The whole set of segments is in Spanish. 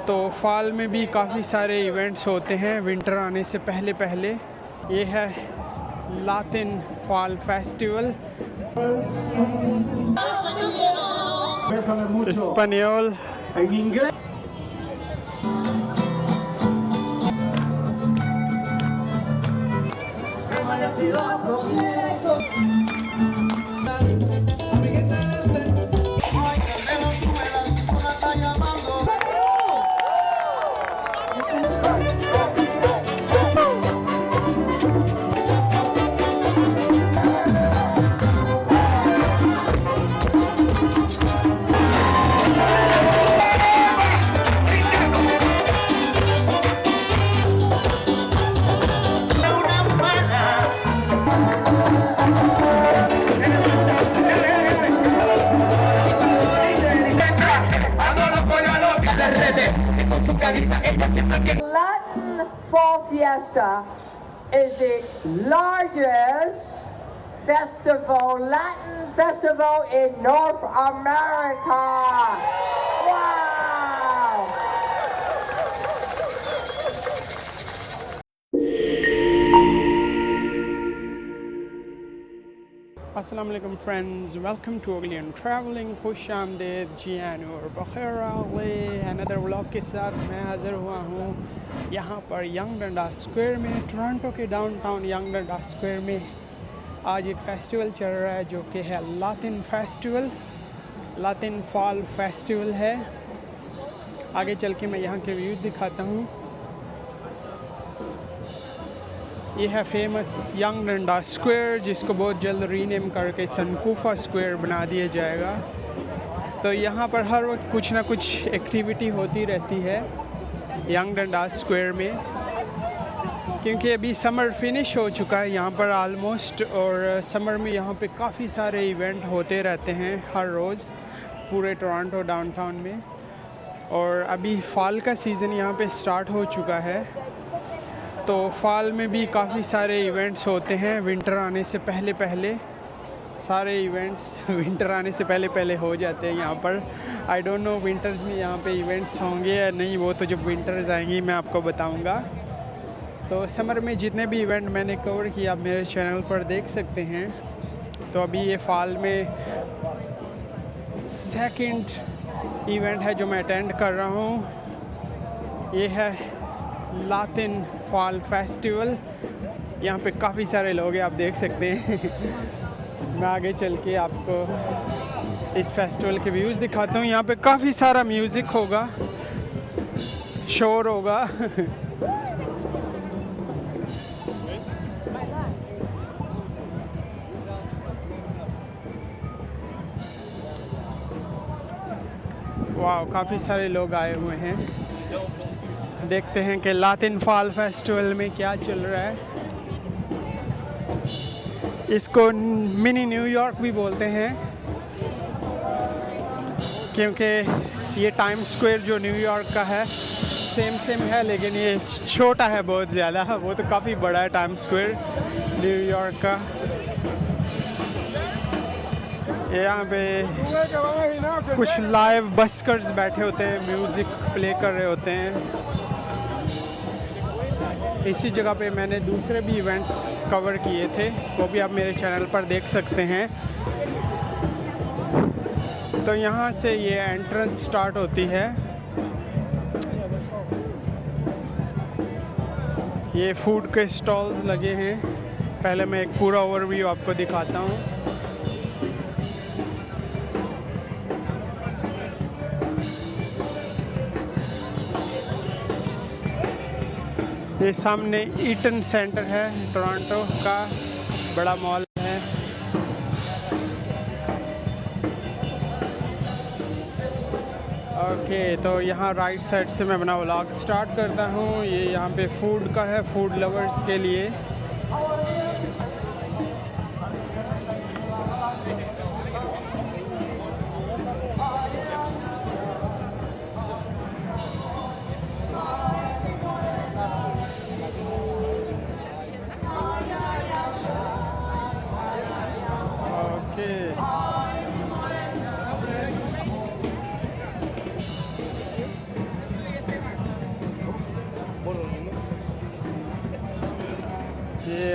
तो फॉल में भी काफ़ी सारे इवेंट्स होते हैं विंटर आने से पहले पहले। ये है लातिन फॉल फेस्टिवल, स्पेनियोल। Latin Fall Fiesta is the largest Latin festival in North America. Wow! अस्सलाम वालेकुम फ्रेंड्स, वेलकम टू अगलियन ट्रैवलिंग। खुश आमदेद जी और बखैर अनदर व्लॉग के साथ मैं हाज़िर हुआ हूँ यहाँ पर यंग डंडा स्क्वायर में, टोरंटो के डाउनटाउन यंग डंडा स्क्वायर में। आज एक फ़ेस्टिवल चल रहा है जो कि है लातिन फेस्टिवल, लातिन फॉल फेस्टिवल है। आगे चल के मैं यहाँ के व्यूज़ दिखाता हूँ। ये है फेमस यंग डंडा स्क्वायर, जिसको बहुत जल्द रीनेम करके सनकूफा स्क्वायर बना दिया जाएगा। तो यहाँ पर हर वक्त कुछ ना कुछ एक्टिविटी होती रहती है यंग डंडा स्क्वायर में, क्योंकि अभी समर फिनिश हो चुका है यहाँ पर आलमोस्ट, और समर में यहाँ पे काफ़ी सारे इवेंट होते रहते हैं हर रोज़ पूरे टोरंटो डाउनटाउन में। और अभी फॉल का सीज़न यहाँ पे स्टार्ट हो चुका है, तो फॉल में भी काफ़ी सारे इवेंट्स होते हैं विंटर आने से पहले पहले। सारे इवेंट्स विंटर आने से पहले पहले हो जाते हैं यहाँ पर। आई डोंट नो विंटर्स में यहाँ पे इवेंट्स होंगे या नहीं, वो तो जब विंटर्स आएंगी मैं आपको बताऊँगा। तो समर में जितने भी इवेंट मैंने कवर किया आप मेरे चैनल पर देख सकते हैं। तो अभी ये फॉल में सेकंड इवेंट है जो मैं अटेंड कर रहा हूँ। ये है लातिन फॉल फेस्टिवल। यहाँ पे काफ़ी सारे लोग हैं, आप देख सकते हैं। मैं आगे चल के आपको इस फेस्टिवल के व्यूज़ दिखाता हूँ। यहाँ पे काफ़ी सारा म्यूज़िक होगा, शोर होगा। वाह, काफ़ी सारे लोग आए हुए हैं। देखते हैं कि लातिन फॉल फेस्टिवल में क्या चल रहा है। इसको मिनी न्यूयॉर्क भी बोलते हैं, क्योंकि ये टाइम स्क्वायर जो न्यूयॉर्क का है सेम है, लेकिन ये छोटा है बहुत ज़्यादा। वो तो काफ़ी बड़ा है टाइम स्क्वायर न्यूयॉर्क का। यहाँ पे कुछ लाइव बस्कर्स बैठे होते हैं, म्यूज़िक प्ले कर रहे होते हैं। इसी जगह पे मैंने दूसरे भी इवेंट्स कवर किए थे, वो भी आप मेरे चैनल पर देख सकते हैं। तो यहाँ से ये एंट्रेंस स्टार्ट होती है। ये फूड के स्टॉल्स लगे हैं। पहले मैं एक पूरा ओवरव्यू आपको दिखाता हूँ। ये सामने ईटन सेंटर है, टोरंटो का बड़ा मॉल है। ओके, तो यहाँ राइट साइड से मैं अपना व्लॉग स्टार्ट करता हूँ। ये यहाँ पे फूड का है, फूड लवर्स के लिए।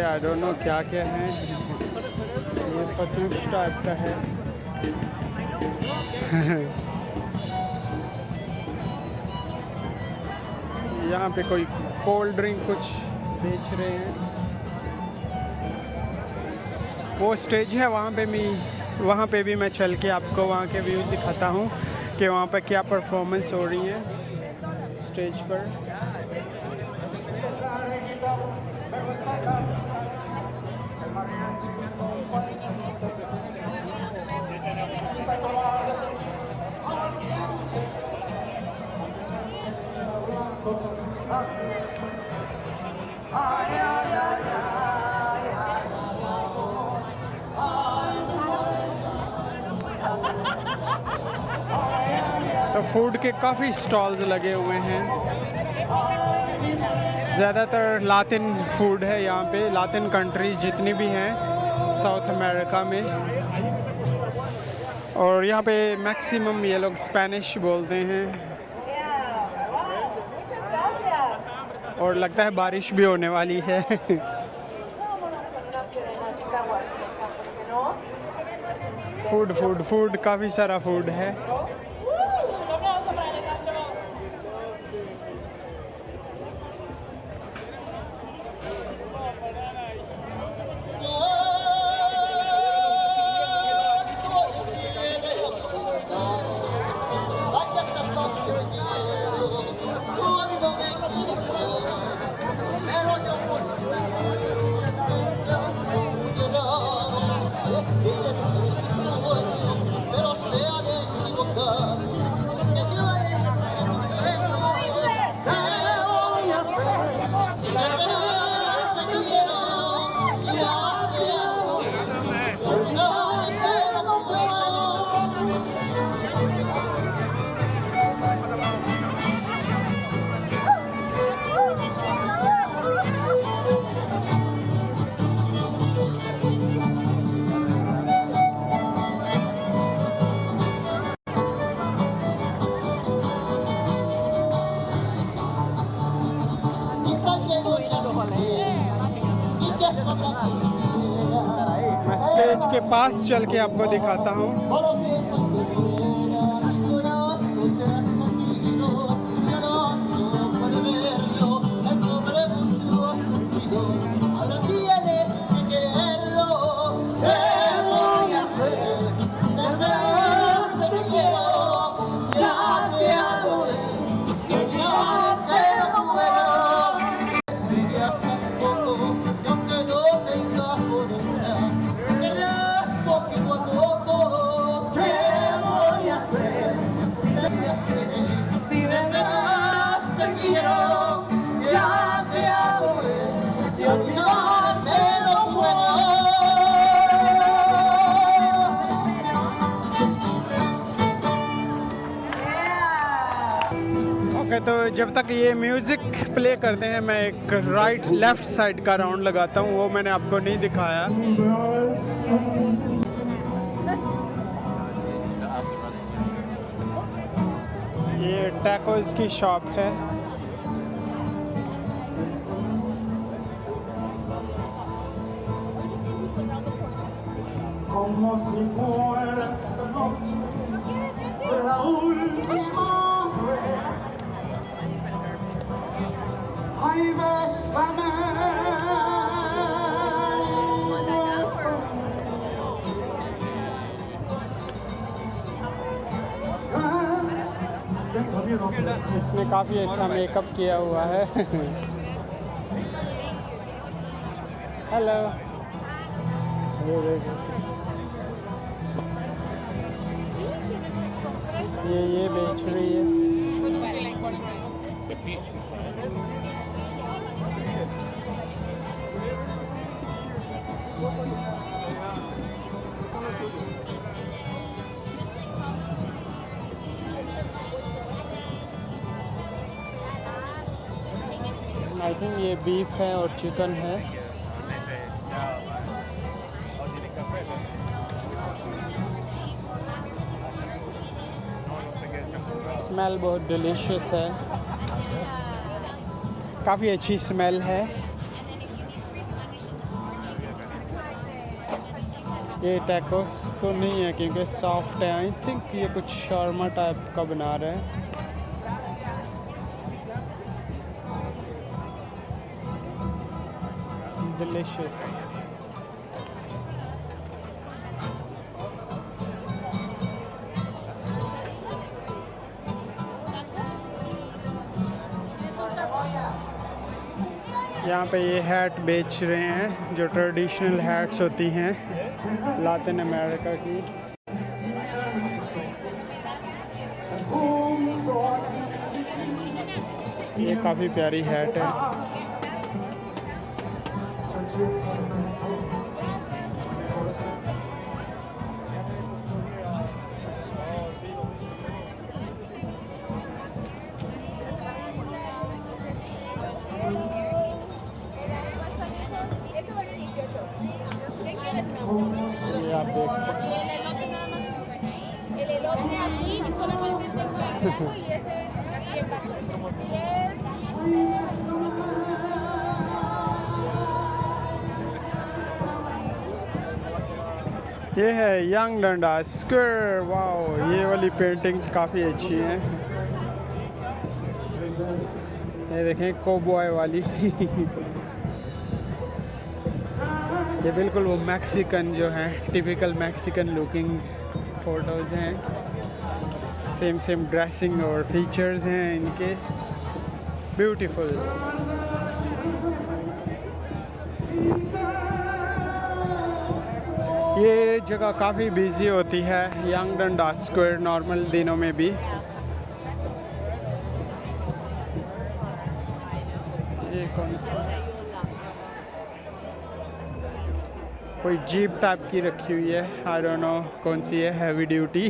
आई डोंट नो क्या क्या है। ये पतूश टाइप का है। यहाँ पे कोई कोल्ड ड्रिंक कुछ बेच रहे हैं। वो स्टेज है वहाँ पे भी मैं चल के आपको वहाँ के व्यूज़ दिखाता हूँ कि वहाँ पे क्या परफॉर्मेंस हो रही है स्टेज पर। तो फूड के काफ़ी स्टॉल्स लगे हुए हैं। ज़्यादातर लातिन फूड है यहाँ पे, लातिन कंट्रीज जितनी भी हैं साउथ अमेरिका में। और यहाँ पे मैक्सिमम ये लोग स्पेनिश बोलते हैं। और लगता है बारिश भी होने वाली है। फूड काफ़ी सारा फूड है। मैं स्टेज के पास चल के आपको दिखाता हूँ। ओके, तो जब तक ये म्यूज़िक प्ले करते हैं मैं एक लेफ़्ट साइड का राउंड लगाता हूँ। वो मैंने आपको नहीं दिखाया। ये टैकोस की शॉप है। इसने काफ़ी अच्छा मेकअप किया हुआ है। हेलो, ये बेच रही है। आई थिंक ये बीफ है और चिकन है। स्मेल बहुत डिलीशियस है, काफ़ी अच्छी स्मेल है। ये टैकोस तो नहीं है क्योंकि सॉफ्ट है। आई थिंक ये कुछ शॉर्मा टाइप का बना रहे हैं। डिलिशियस। यहाँ पे ये हैट बेच रहे हैं जो ट्रेडिशनल हैट्स होती हैं लैटिन अमेरिका की। ये काफ़ी प्यारी हैट है। ये आप देख सकते हैं। ये है यंग डंडा स्क्वायर। वाओ, ये वाली पेंटिंग्स काफ़ी अच्छी हैं। ये देखें कोबॉय वाली। ये बिल्कुल वो मैक्सिकन जो हैं, टिपिकल मैक्सिकन लुकिंग फ़ोटोज़ हैं। सेम ड्रेसिंग और फीचर्स हैं इनके, ब्यूटीफुल। ये जगह काफ़ी बिजी होती है, यंग डंडा स्क्वायर, नॉर्मल दिनों में भी। ये कौन सी कोई जीप टाइप की रखी हुई है, आई डोंट नो कौन सी है, हैवी ड्यूटी।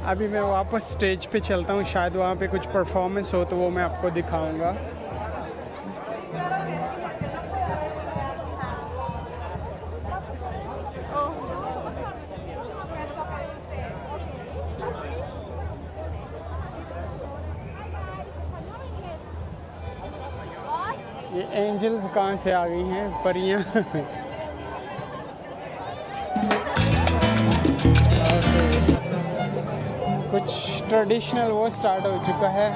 अभी मैं वापस स्टेज पे चलता हूँ, शायद वहाँ पे कुछ परफॉर्मेंस हो तो वो मैं आपको दिखाऊंगा। ये एंजल्स कहाँ से आ गई हैं, परियां। कुछ ट्रेडिशनल वो स्टार्ट हो चुका है।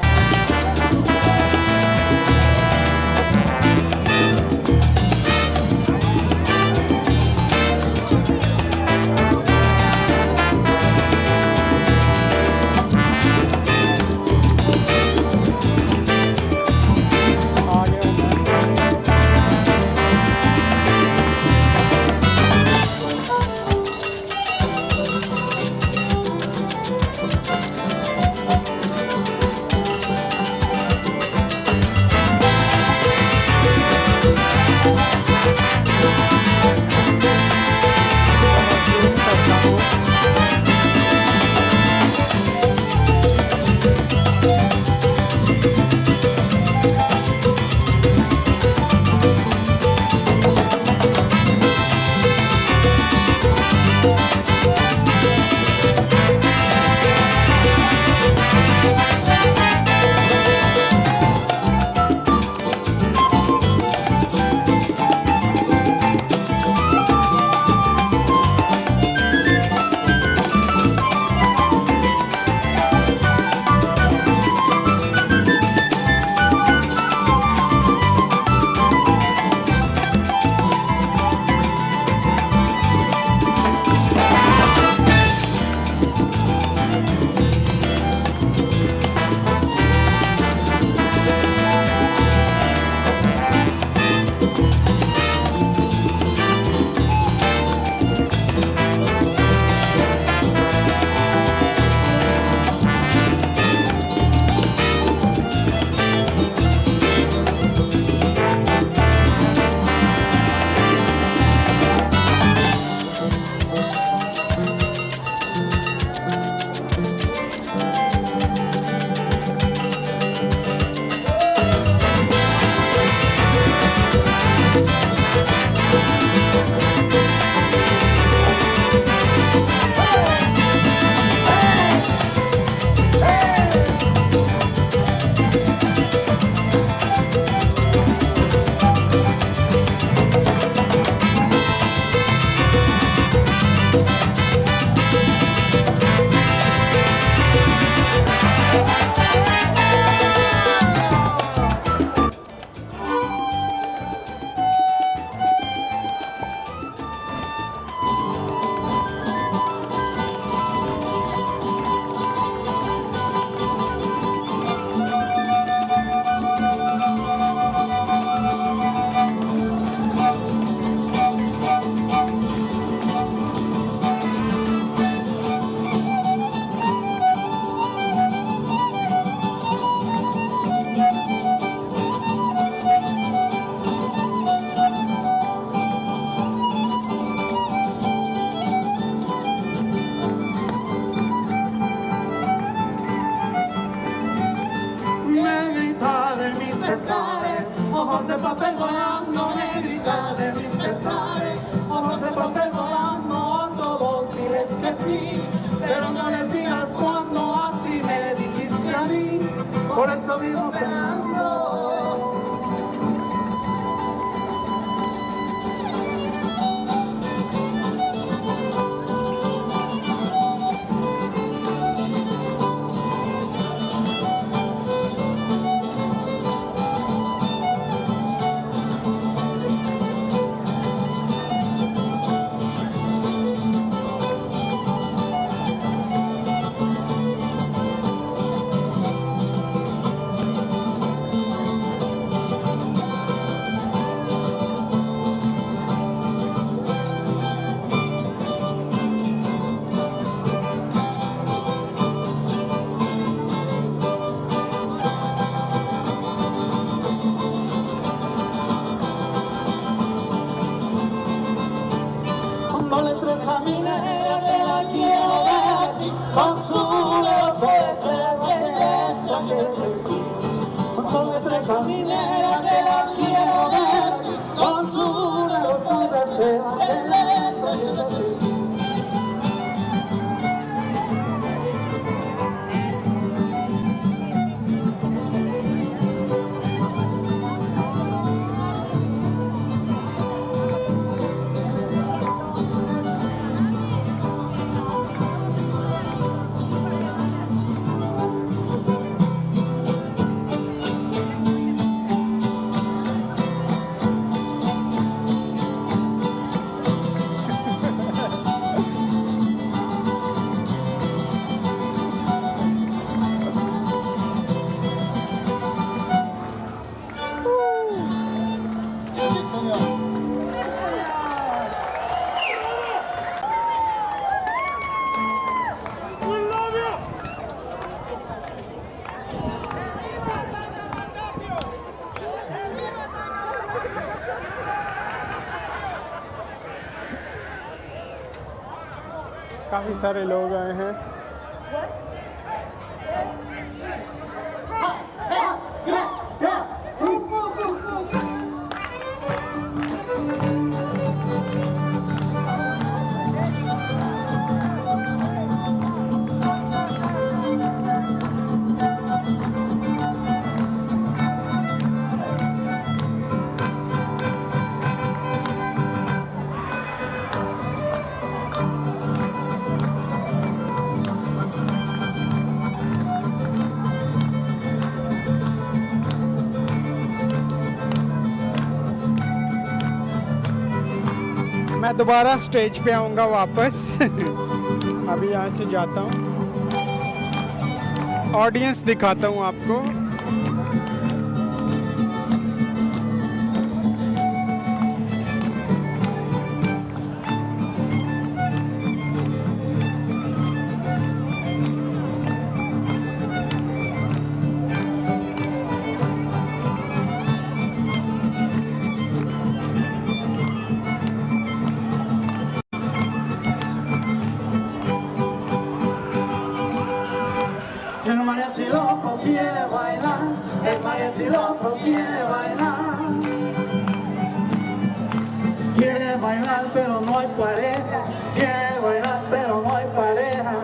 pesares, ojos de papel volando, negrita de mis pesares, ojos de papel volando, a todos diles que sí, pero no les digas cuando así me dijiste a mí, por eso vivo pensando. No le entres a mi negra que la quiero ver con su beso de cerdo que entra que repetir. No le entres a mi negra que la quiero ver con su beso de cerdo que entra que repetir. काफ़ी सारे लोग आए हैं। मैं दोबारा स्टेज पे आऊँगा वापस अभी यहाँ से जाता हूँ, ऑडियंस दिखाता हूँ आपको। El mariachi loco quiere bailar, el mariachi loco quiere bailar. Quiere bailar pero no hay pareja, quiere bailar pero no hay pareja.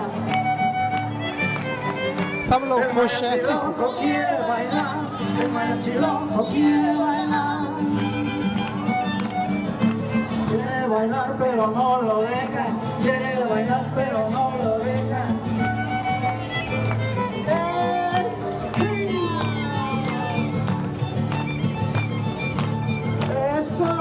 सब लोग El खुश mariachi हैं। loco quiere bailar, el mariachi loco quiere bailar. Quiere bailar pero no lo deja, quiere bailar pero no lo deja. Eso.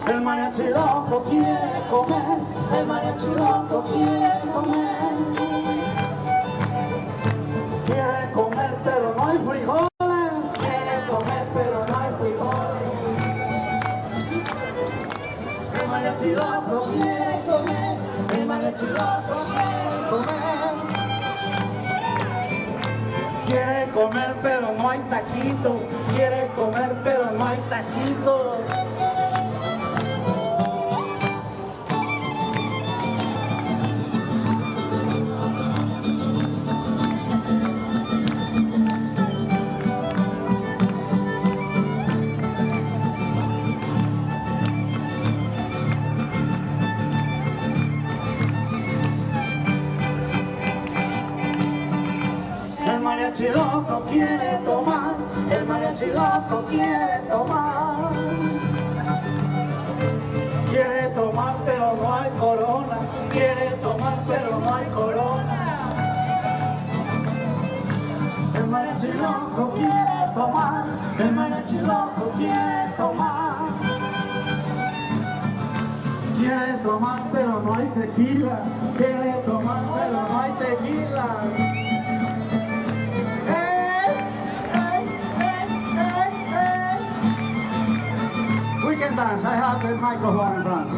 El mariachi loco quiere comer, el mariachi loco quiere comer. Quiere comer pero no hay frijoles, quiere comer pero no hay frijoles. El mariachi loco quiere comer, el mariachi loco quiere comer. Quiere comer pero no hay taquitos, quiere comer mariachi loco quiere tomar, el mariachi loco quiere tomar. Quiere tomar pero no hay corona, quiere tomar pero no hay corona. El mariachi loco quiere tomar, el mariachi loco quiere tomar. Quiere tomar pero no hay tequila, quiere tomar pero no hay tequila. We can dance, I have the microphone in front.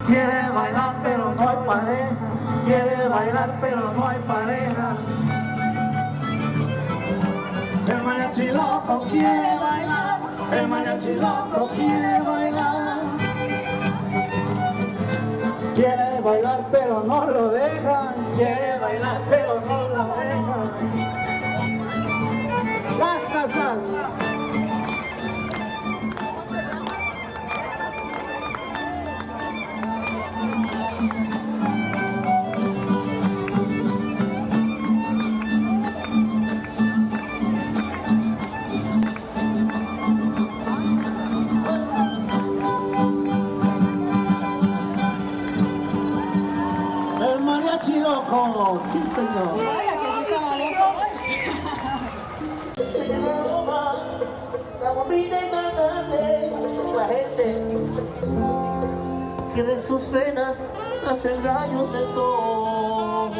Quiere bailar pero no hay pareja, quiere bailar pero no hay pareja. El mariachi loco quiere bailar, el mariachi loco quiere bailar. Quiere bailar pero no lo dejan, quiere bailar pero no lo dejan. Las. El mariachi loco, sí señor. La gente que de sus venas hacen rayos de sol.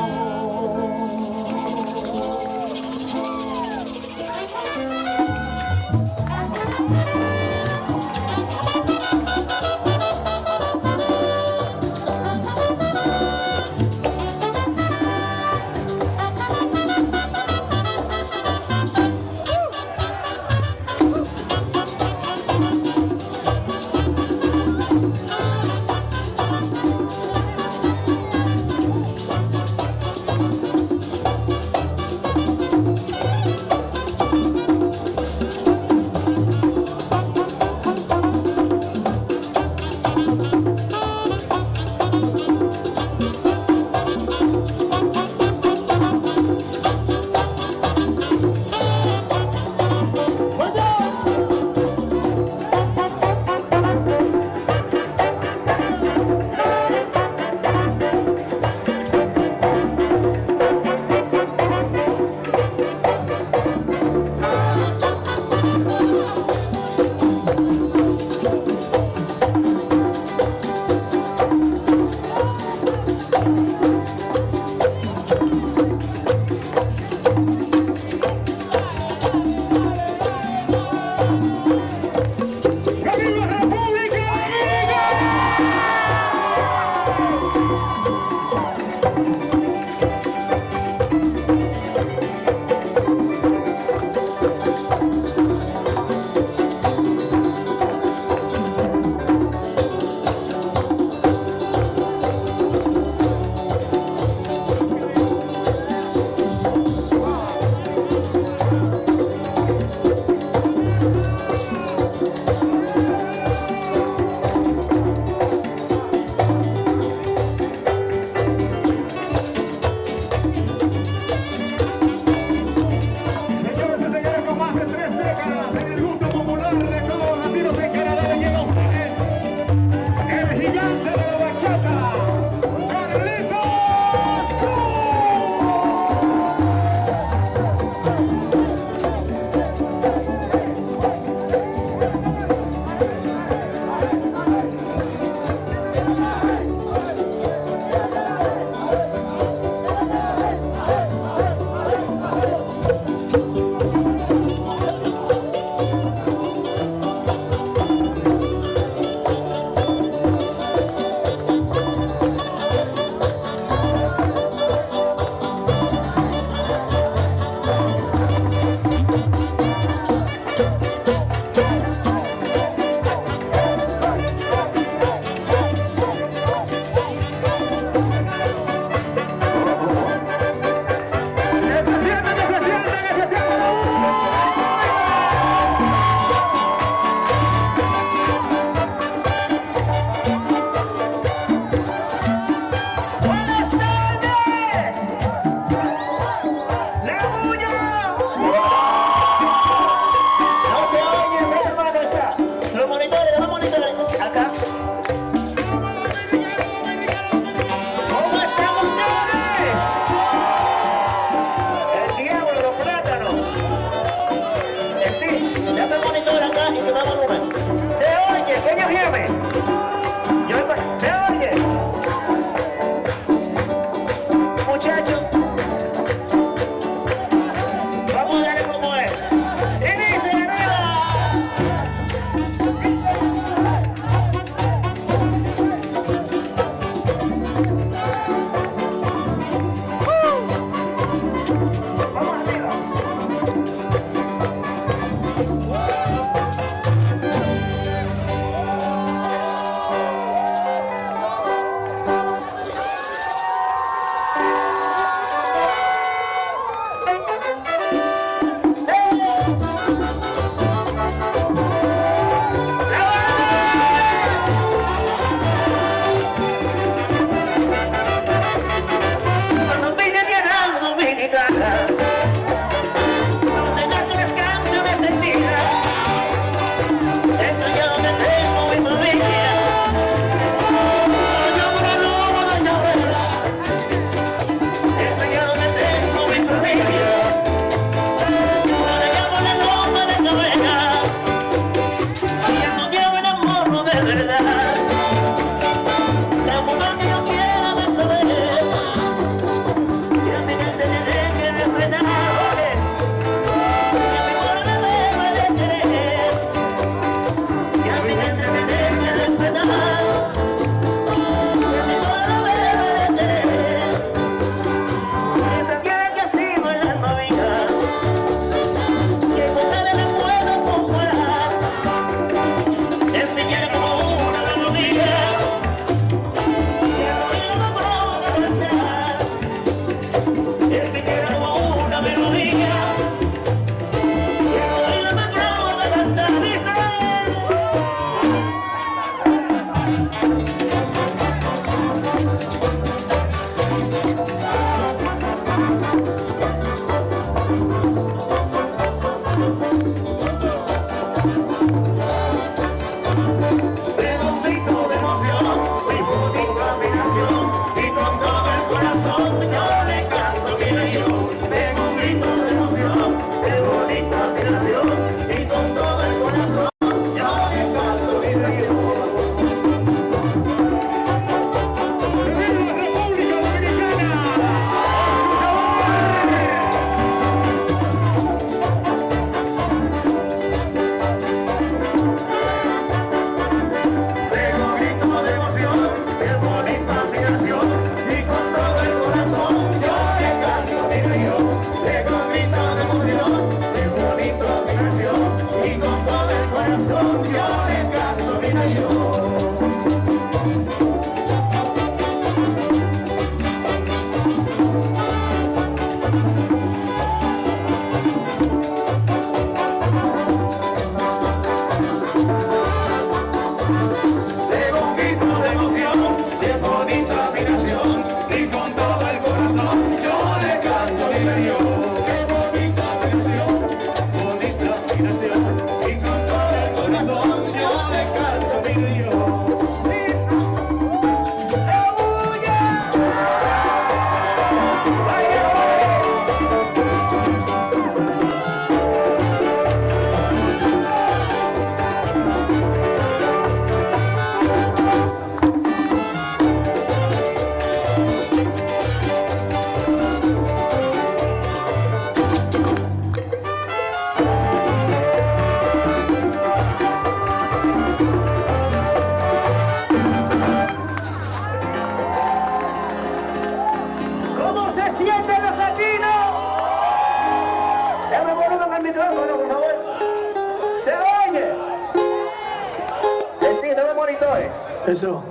Eso.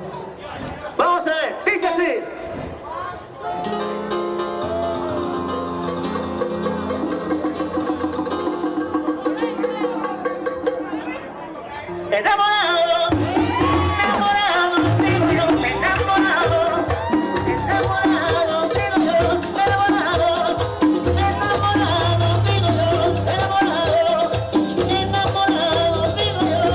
Vamos a ver, dice así. Enamorado, enamorado, digo yo, enamorado, enamorado, digo yo, enamorado, enamorado, digo yo, enamorado, enamorado, digo yo.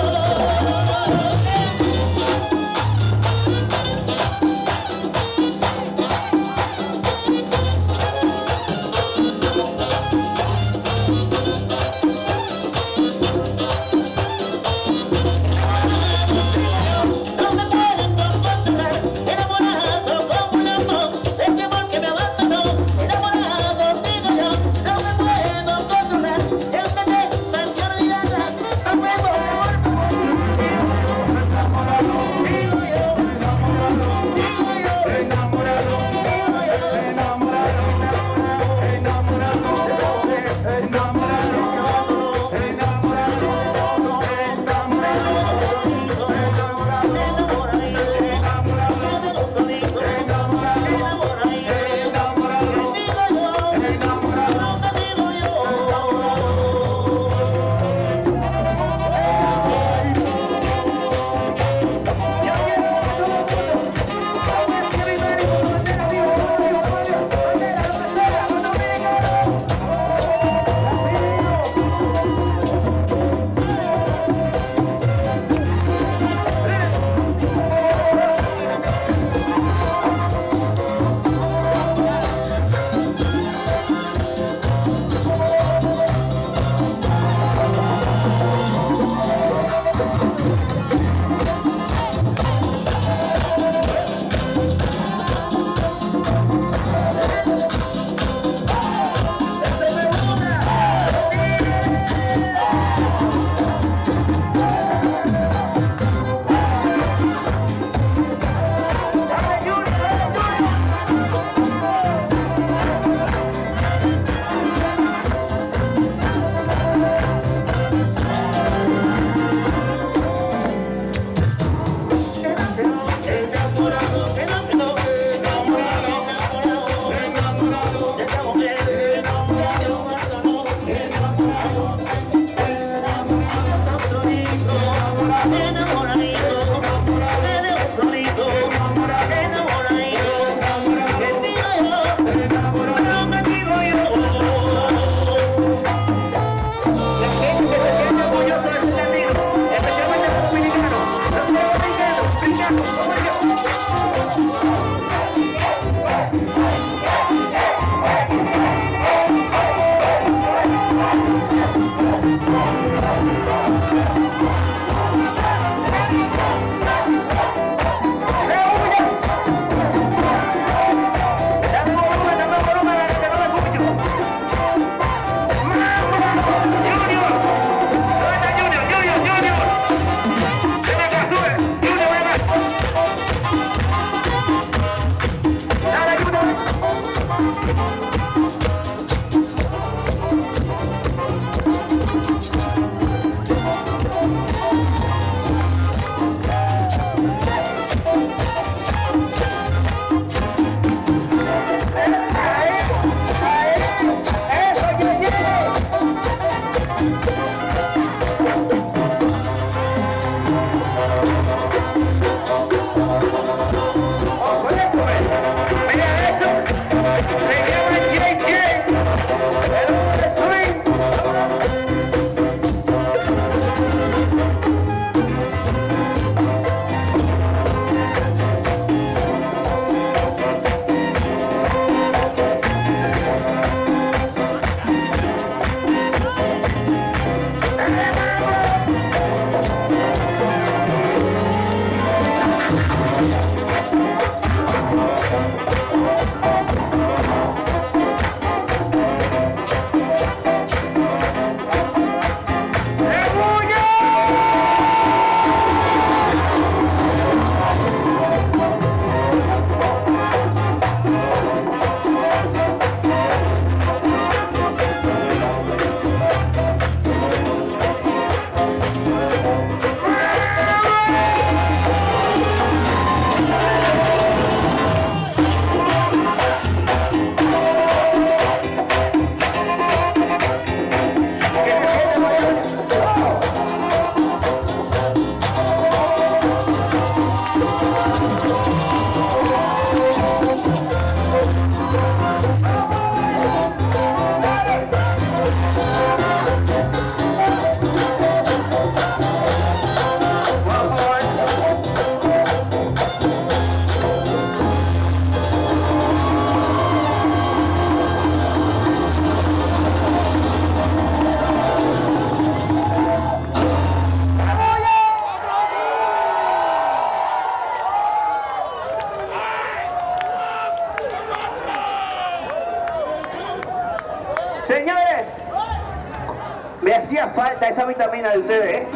hacía falta esa vitamina de ustedes, ¿eh?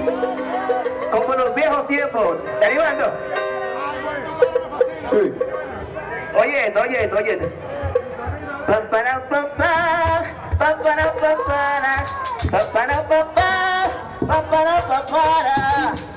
Como en los viejos tiempos. ¿Te animando? Sí. Oye. Pam, para, pam, pam, pam, para, pam, para, pam, para, pam, pam, pam, para, pam, para.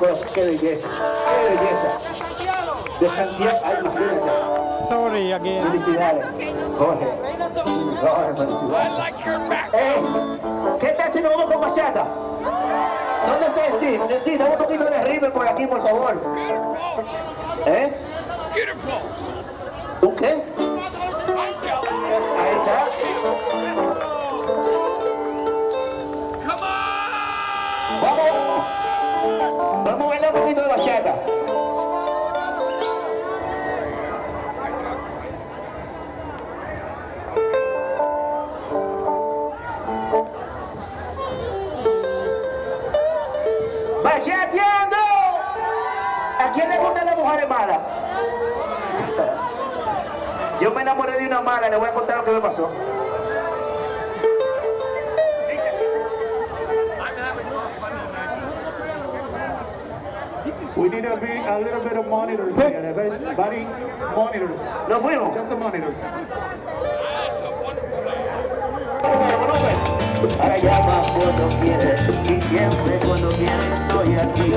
cosas. Qué belleza, qué belleza. De Santiago, ay, imagínate. Sorry again. Felicidades, Jorge. Jorge, felicidades. ¿Qué tal si nos vamos con bachata? ¿Dónde está Steve? Steve, dame un poquito de ritmo por aquí, por favor. ¿Eh? ¿Un qué? Ahí está. Vamos a bailar un poquito de bachata. ¡Bachateando! ¿A quién le gustan las mujeres malas? Yo me enamoré de una mala, le voy a contar lo que me pasó. We need a little bit of monitors here, buddy. Monitors. ¿Nos fuimos? Just the monitors. Ahora llama cuando quieres y siempre cuando quieres estoy aquí.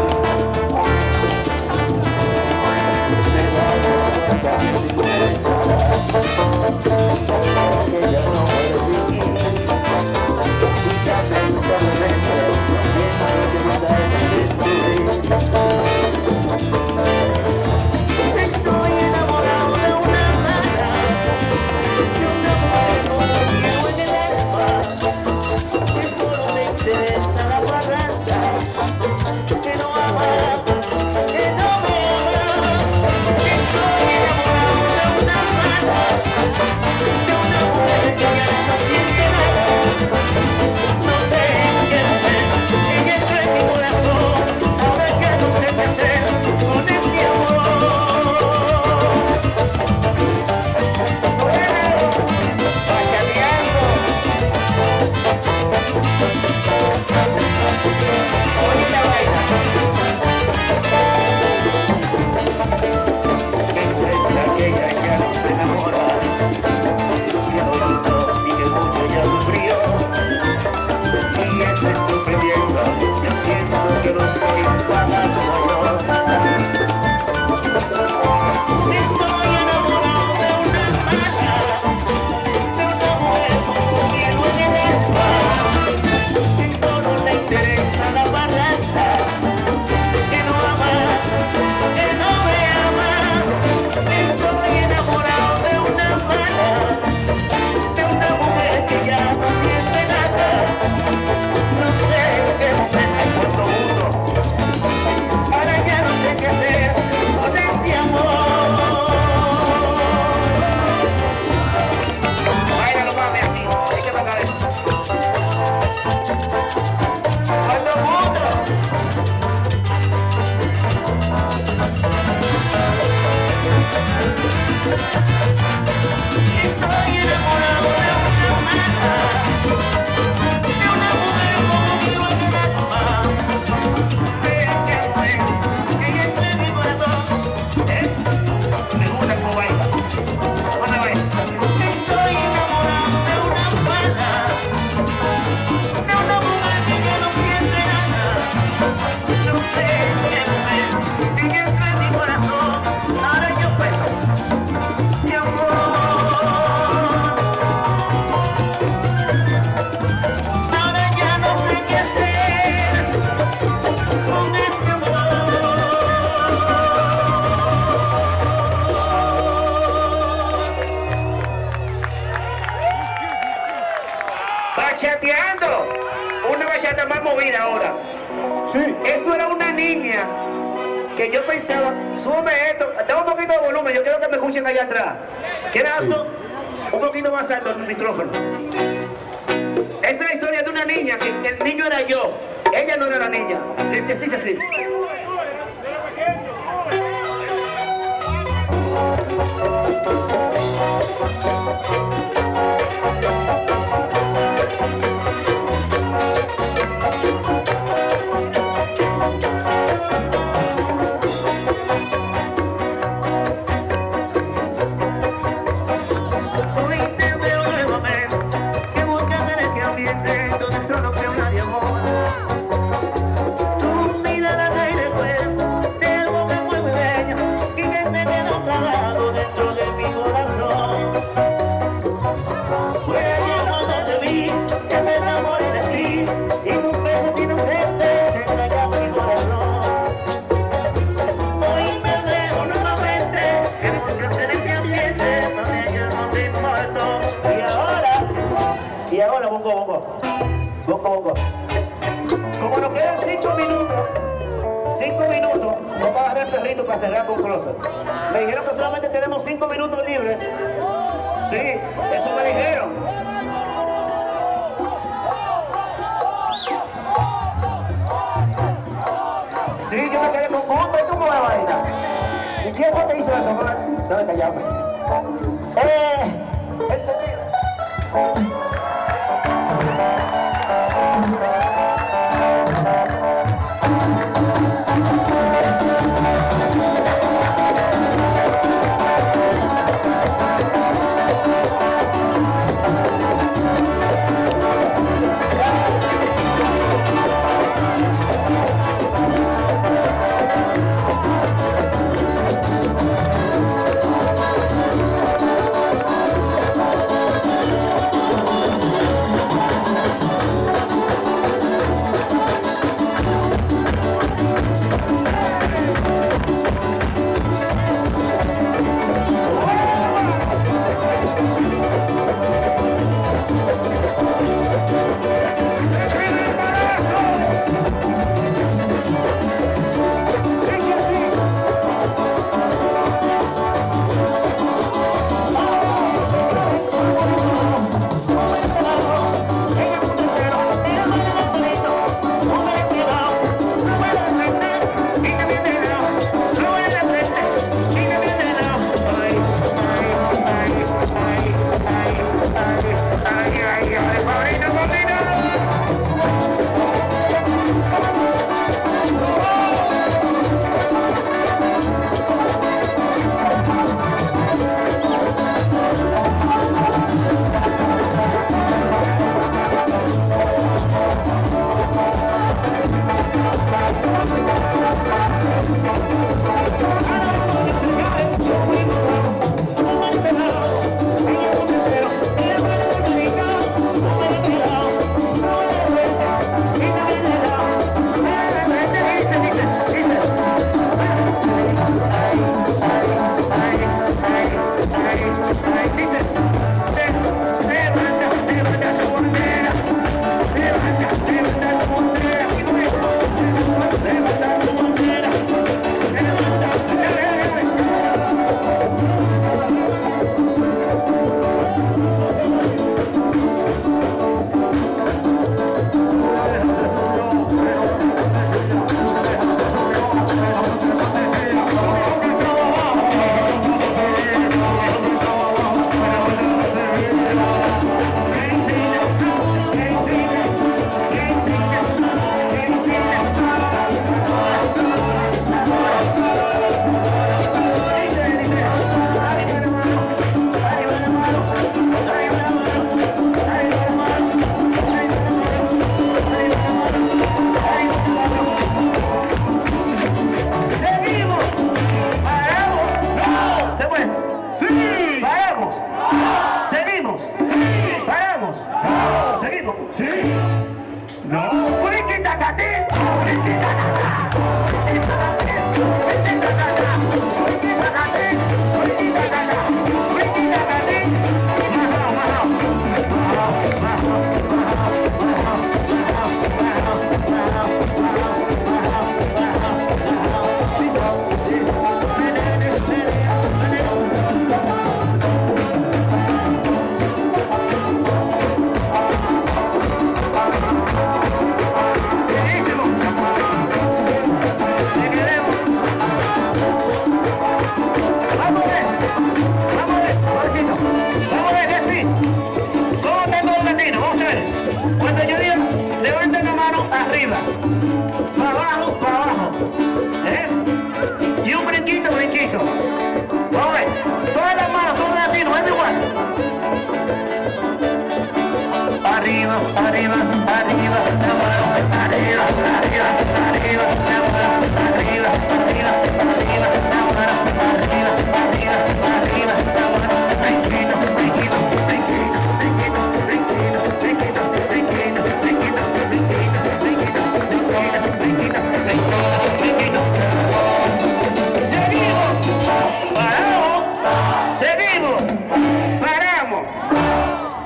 Me bajo a casi interesada, solo que ya no eres de aquí. Ya me gusta la mente, pienso que me da el descubrir. Estoy enamorado de una mala, de una mujer como quiero en el alma. Que solo me interesa la barranca, que no ama, que no me ama. Estoy enamorado de una mala, de una mujer que ya no siente nada. No sé qué hacer, ella entra en mi corazón, ahora ya no sé qué hacer con este amor. Suelo, bachateando. Oye la vaina. Encuentra que ella ya no se enamora, que no hizo y que mucho ya sufrió. Y ese sufrimiento yo siento que lo estoy pagando yo. Estoy enamorado de una mala, de una mujer como cielo en el alma. Que solo le interesa la barranca, que no ama, que no me ama. Estoy enamorado de una mala, de una mujer que ya no siente nada. No sé qué hacer con todo mundo, ahora ya no sé qué hacer con este amor. Báilalo, mami, así, hay que bailar eso. Cuando mundo. Estoy enamorado de una mala, de una mujer como vivo en el alma. Vea que fue, que ella entró en mi corazón. Me gusta cómo baila. ¿Dónde baila? Estoy enamorado de una mala, de una mujer que ya no siente nada. No sé qué hacer, ella entró en mi corazón. Ahora yo puedo, mi amor. Ahora ya no sé qué hacer con este amor. Bachateando, una bachata más movida ahora. Sí. Eso era una niña que yo pensaba, súbeme esto, dame un poquito de volumen, yo quiero que me escuchen allá atrás. ¿Quieres eso? Un poquito más alto el micrófono. Esta es la historia de una niña, que el niño era yo, ella no era la niña. Dice así. Hoy te veo nuevamente, que buscas en ese ambiente donde solo creo nadie amor. Tu mirada rapidito para cerrar con close-up. Me dijeron que solamente tenemos 5 minutos libres. Sí, eso me dijeron. Sí, yo me quedé con gusto. ¿Y cómo va la vaina? ¿Y quién fue que hizo eso? No me callame. El sentido.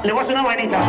Le voy a hacer una vainita.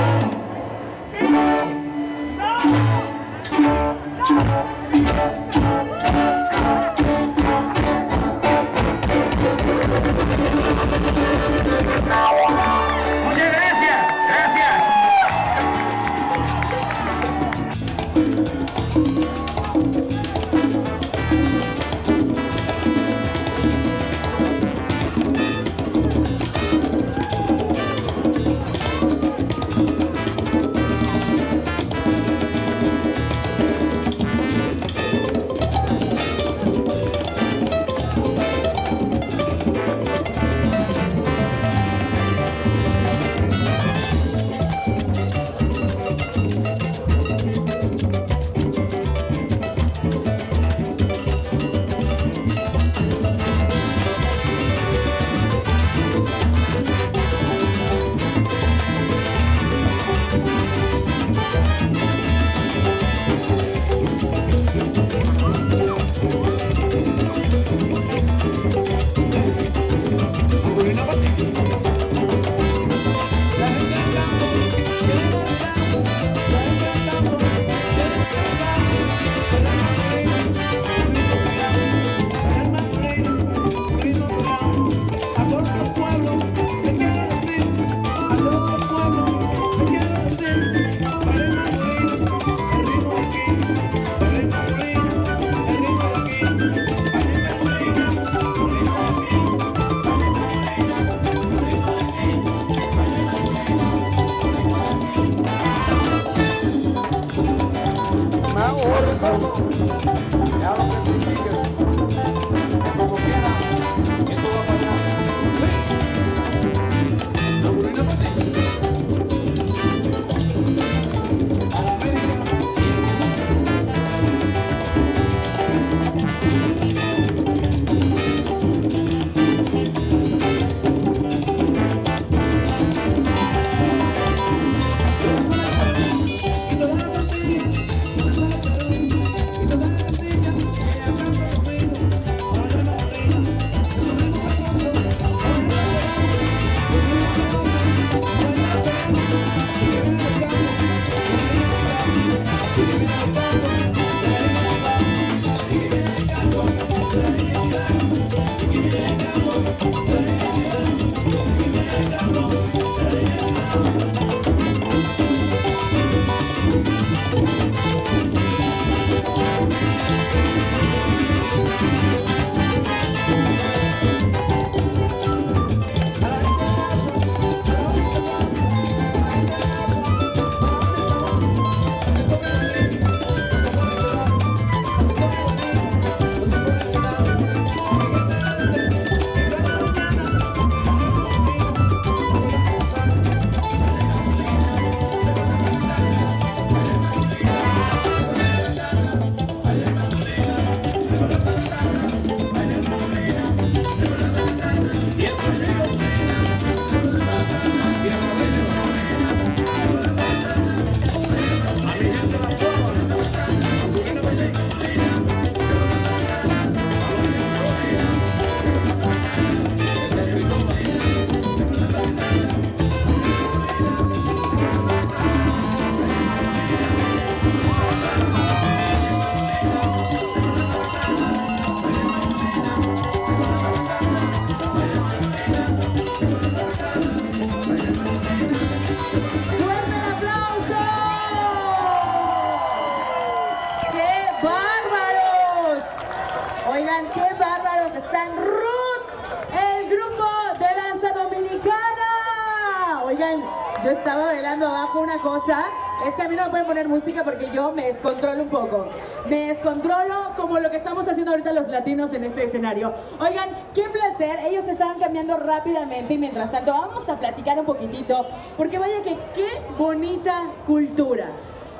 Yo estaba bailando abajo una cosa, es que a mí no me pueden poner música porque yo me descontrolo un poco. Me descontrolo como lo que estamos haciendo ahorita los latinos en este escenario. Oigan, qué placer, ellos están cambiando rápidamente y mientras tanto vamos a platicar un poquitito, porque vaya que qué bonita cultura.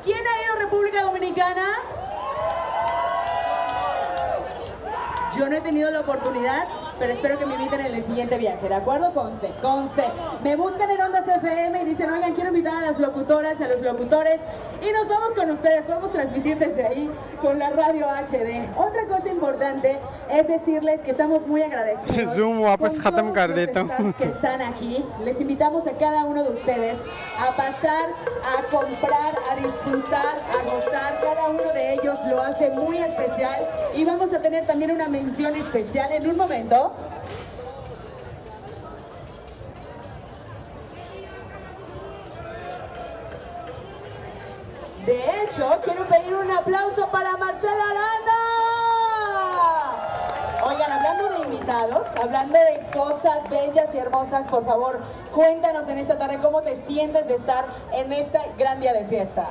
¿Quién ha ido a República Dominicana? Yo no he tenido la oportunidad, pero espero que me inviten en el siguiente viaje, ¿de acuerdo? Conste, conste. Me buscan en Ondas FM y dicen, oigan, quiero invitar a las locutoras y a los locutores y nos vamos con ustedes, podemos transmitir desde ahí con la radio HD. Otra cosa importante es decirles que estamos muy agradecidos Zoom con वापस खत्म कर todos देता los हूँ stands que están aquí. Les invitamos a cada uno de ustedes a pasar, a comprar, a disfrutar, a gozar. Cada uno de ellos lo hace muy especial y vamos a tener también una mención especial en un momento. De hecho, quiero pedir un aplauso para Marcela Aranda. Oigan, hablando de invitados, hablando de cosas bellas y hermosas, por favor, cuéntanos en esta tarde cómo te sientes de estar en este gran día de fiesta.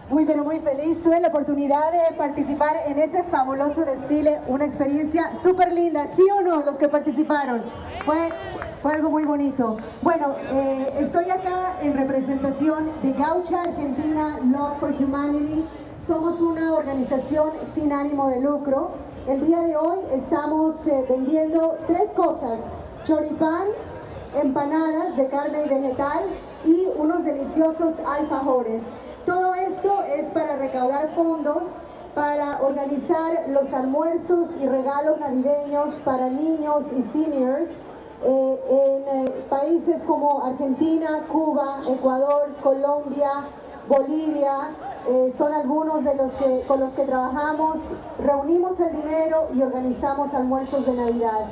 Muy, pero muy feliz. Tuve la oportunidad de participar en ese fabuloso desfile, una experiencia súper linda, ¿sí o no? Los que participaron. Fue algo muy bonito. Bueno, estoy acá en representación de Gaucha Argentina Love for Humanity. Somos una organización sin ánimo de lucro. El día de hoy estamos vendiendo 3 cosas: choripán, empanadas de carne y vegetal y unos deliciosos alfajores. Todo esto es para recaudar fondos para organizar los almuerzos y regalos navideños para niños y seniors en países como Argentina, Cuba, Ecuador, Colombia, Bolivia. Son algunos de los que con los que trabajamos, reunimos el dinero y organizamos almuerzos de Navidad.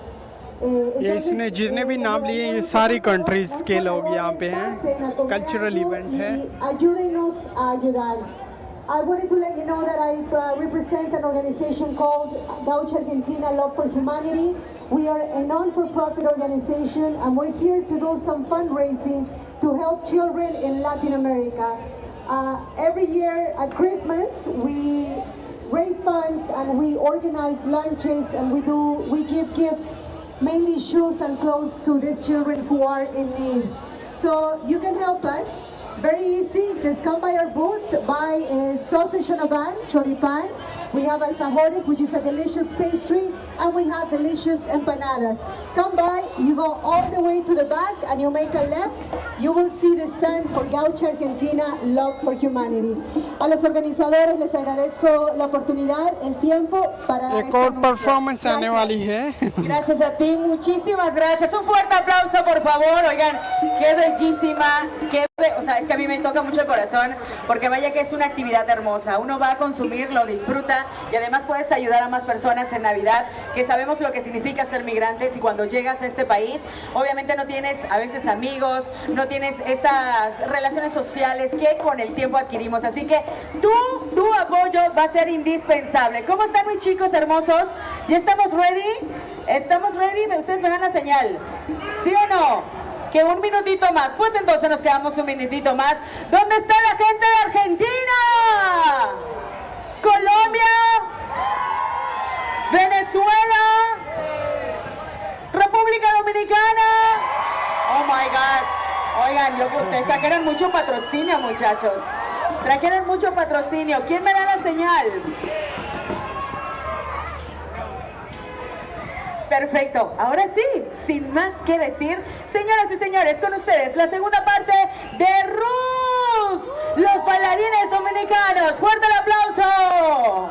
ये इसने जितने भी नाम लिए ये सारी कंट्रीज़ के लोग यहाँ पे हैं कल्चरल इवेंट है Ayúdenos a ayudar. I wanted to let you know that I represent an organization called Gaucha Argentina Love for Humanity. We are a non-for-profit organization and we're here to do some fundraising to help children in Latin America. Every year at Christmas we raise funds and we organize lunches and we give gifts, mainly shoes and clothes to these children who are in need. So you can help us. Very easy, just come by our booth, buy a sausage on a bun, choripan. We have alfajores, which is a delicious pastry, and we have delicious empanadas. Come by, you go all the way to the back, and you make a left. You will see the stand for Gaucha Argentina Love for Humanity. A los organizadores les agradezco la oportunidad, el tiempo para dar एक और परफॉर्मेंस आने वाली है Gracias a ti, muchísimas gracias. Un fuerte aplauso, por favor. Oigan, qué bellísima, o sea, es que a mí me toca mucho el corazón, porque vaya que es una actividad hermosa. Uno va a consumir, lo disfruta y además puedes ayudar a más personas en Navidad, que sabemos lo que significa ser migrantes y cuando llegas a este país, obviamente no tienes a veces amigos, no tienes estas relaciones sociales que con el tiempo adquirimos. Así que tu apoyo va a ser indispensable. ¿Cómo están mis chicos hermosos? ¿Ya estamos ready? ¿Estamos ready? ¿Ustedes me dan la señal? ¿Sí o no? Que un minutito más, pues entonces nos quedamos un minutito más. ¿Dónde está la gente de Argentina? Colombia, Venezuela, República Dominicana. Oh my God. Oigan, ustedes trajeron mucho patrocinio, muchachos. Trajeron mucho patrocinio. ¿Quién me da la señal? Perfecto, ahora sí, sin más que decir, señoras y señores, con ustedes la segunda parte de Rus, los bailarines dominicanos. ¡Fuerte el aplauso!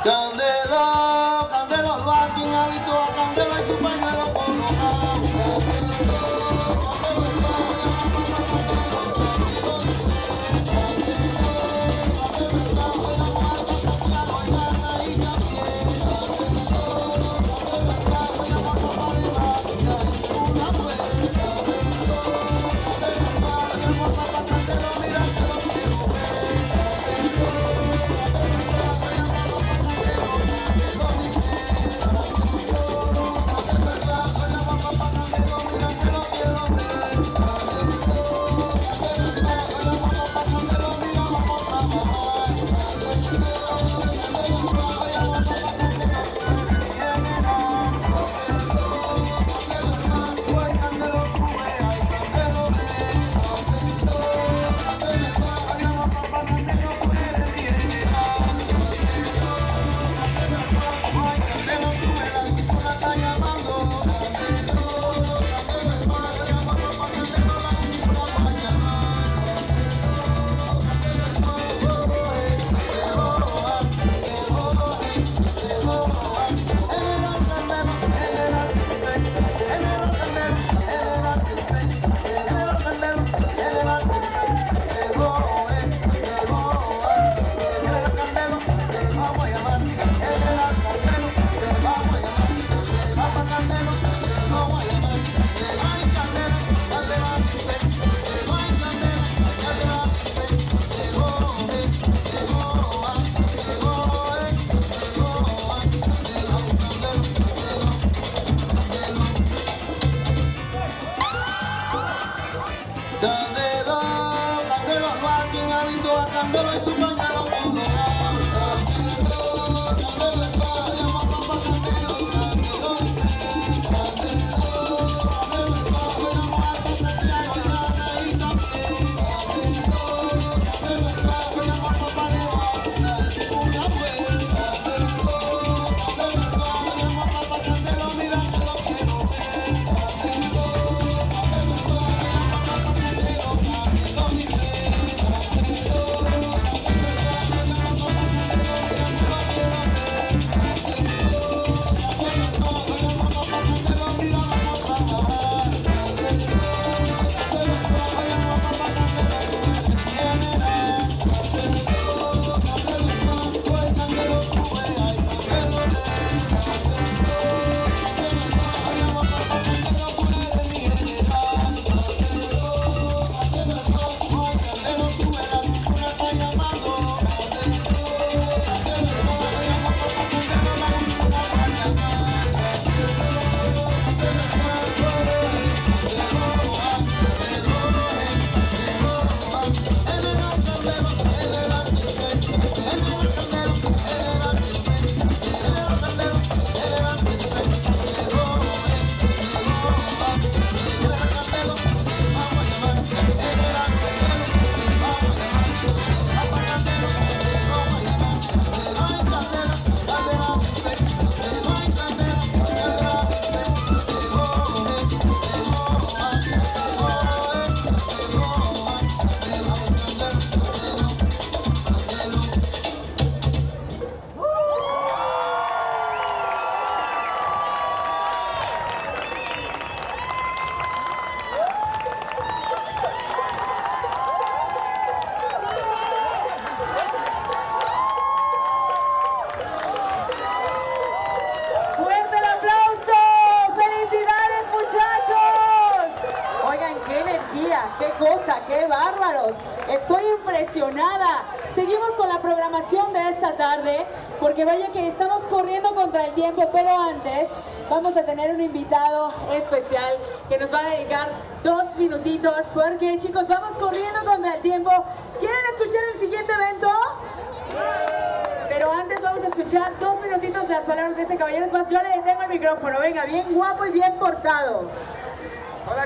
Candela, Candela, el backing habitual, Candela y su pañuelo colorado. Candelo y su pañuelo con ¡Qué bárbaros! Estoy impresionada. Seguimos con la programación de esta tarde, porque vaya que estamos corriendo contra el tiempo, pero antes vamos a tener un invitado especial que nos va a dedicar 2 minutitos, porque chicos, vamos corriendo contra el tiempo. ¿Quieren escuchar el siguiente evento? Pero antes vamos a escuchar 2 minutitos las palabras de este caballero. Es más, yo le detengo el micrófono. Venga, bien guapo y bien portado.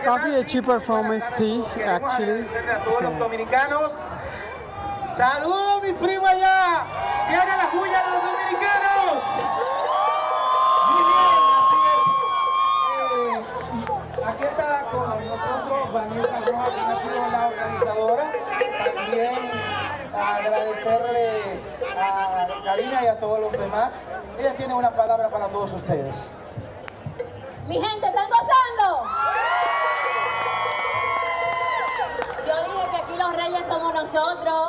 काफ़ी अच्छी परफॉर्मेंस थी actually. A todos los dominicanos, saludos mi primo allá, que hagan la bulla a los dominicanos. Muy bien, así es. Aquí está con nosotros Vanessa Rojas, que es la organizadora. También agradecerle a Karina y a todos los demás. Ella tiene una palabra para todos ustedes. Mi gente, ¿están gozando? Yo dije que aquí los reyes somos nosotros.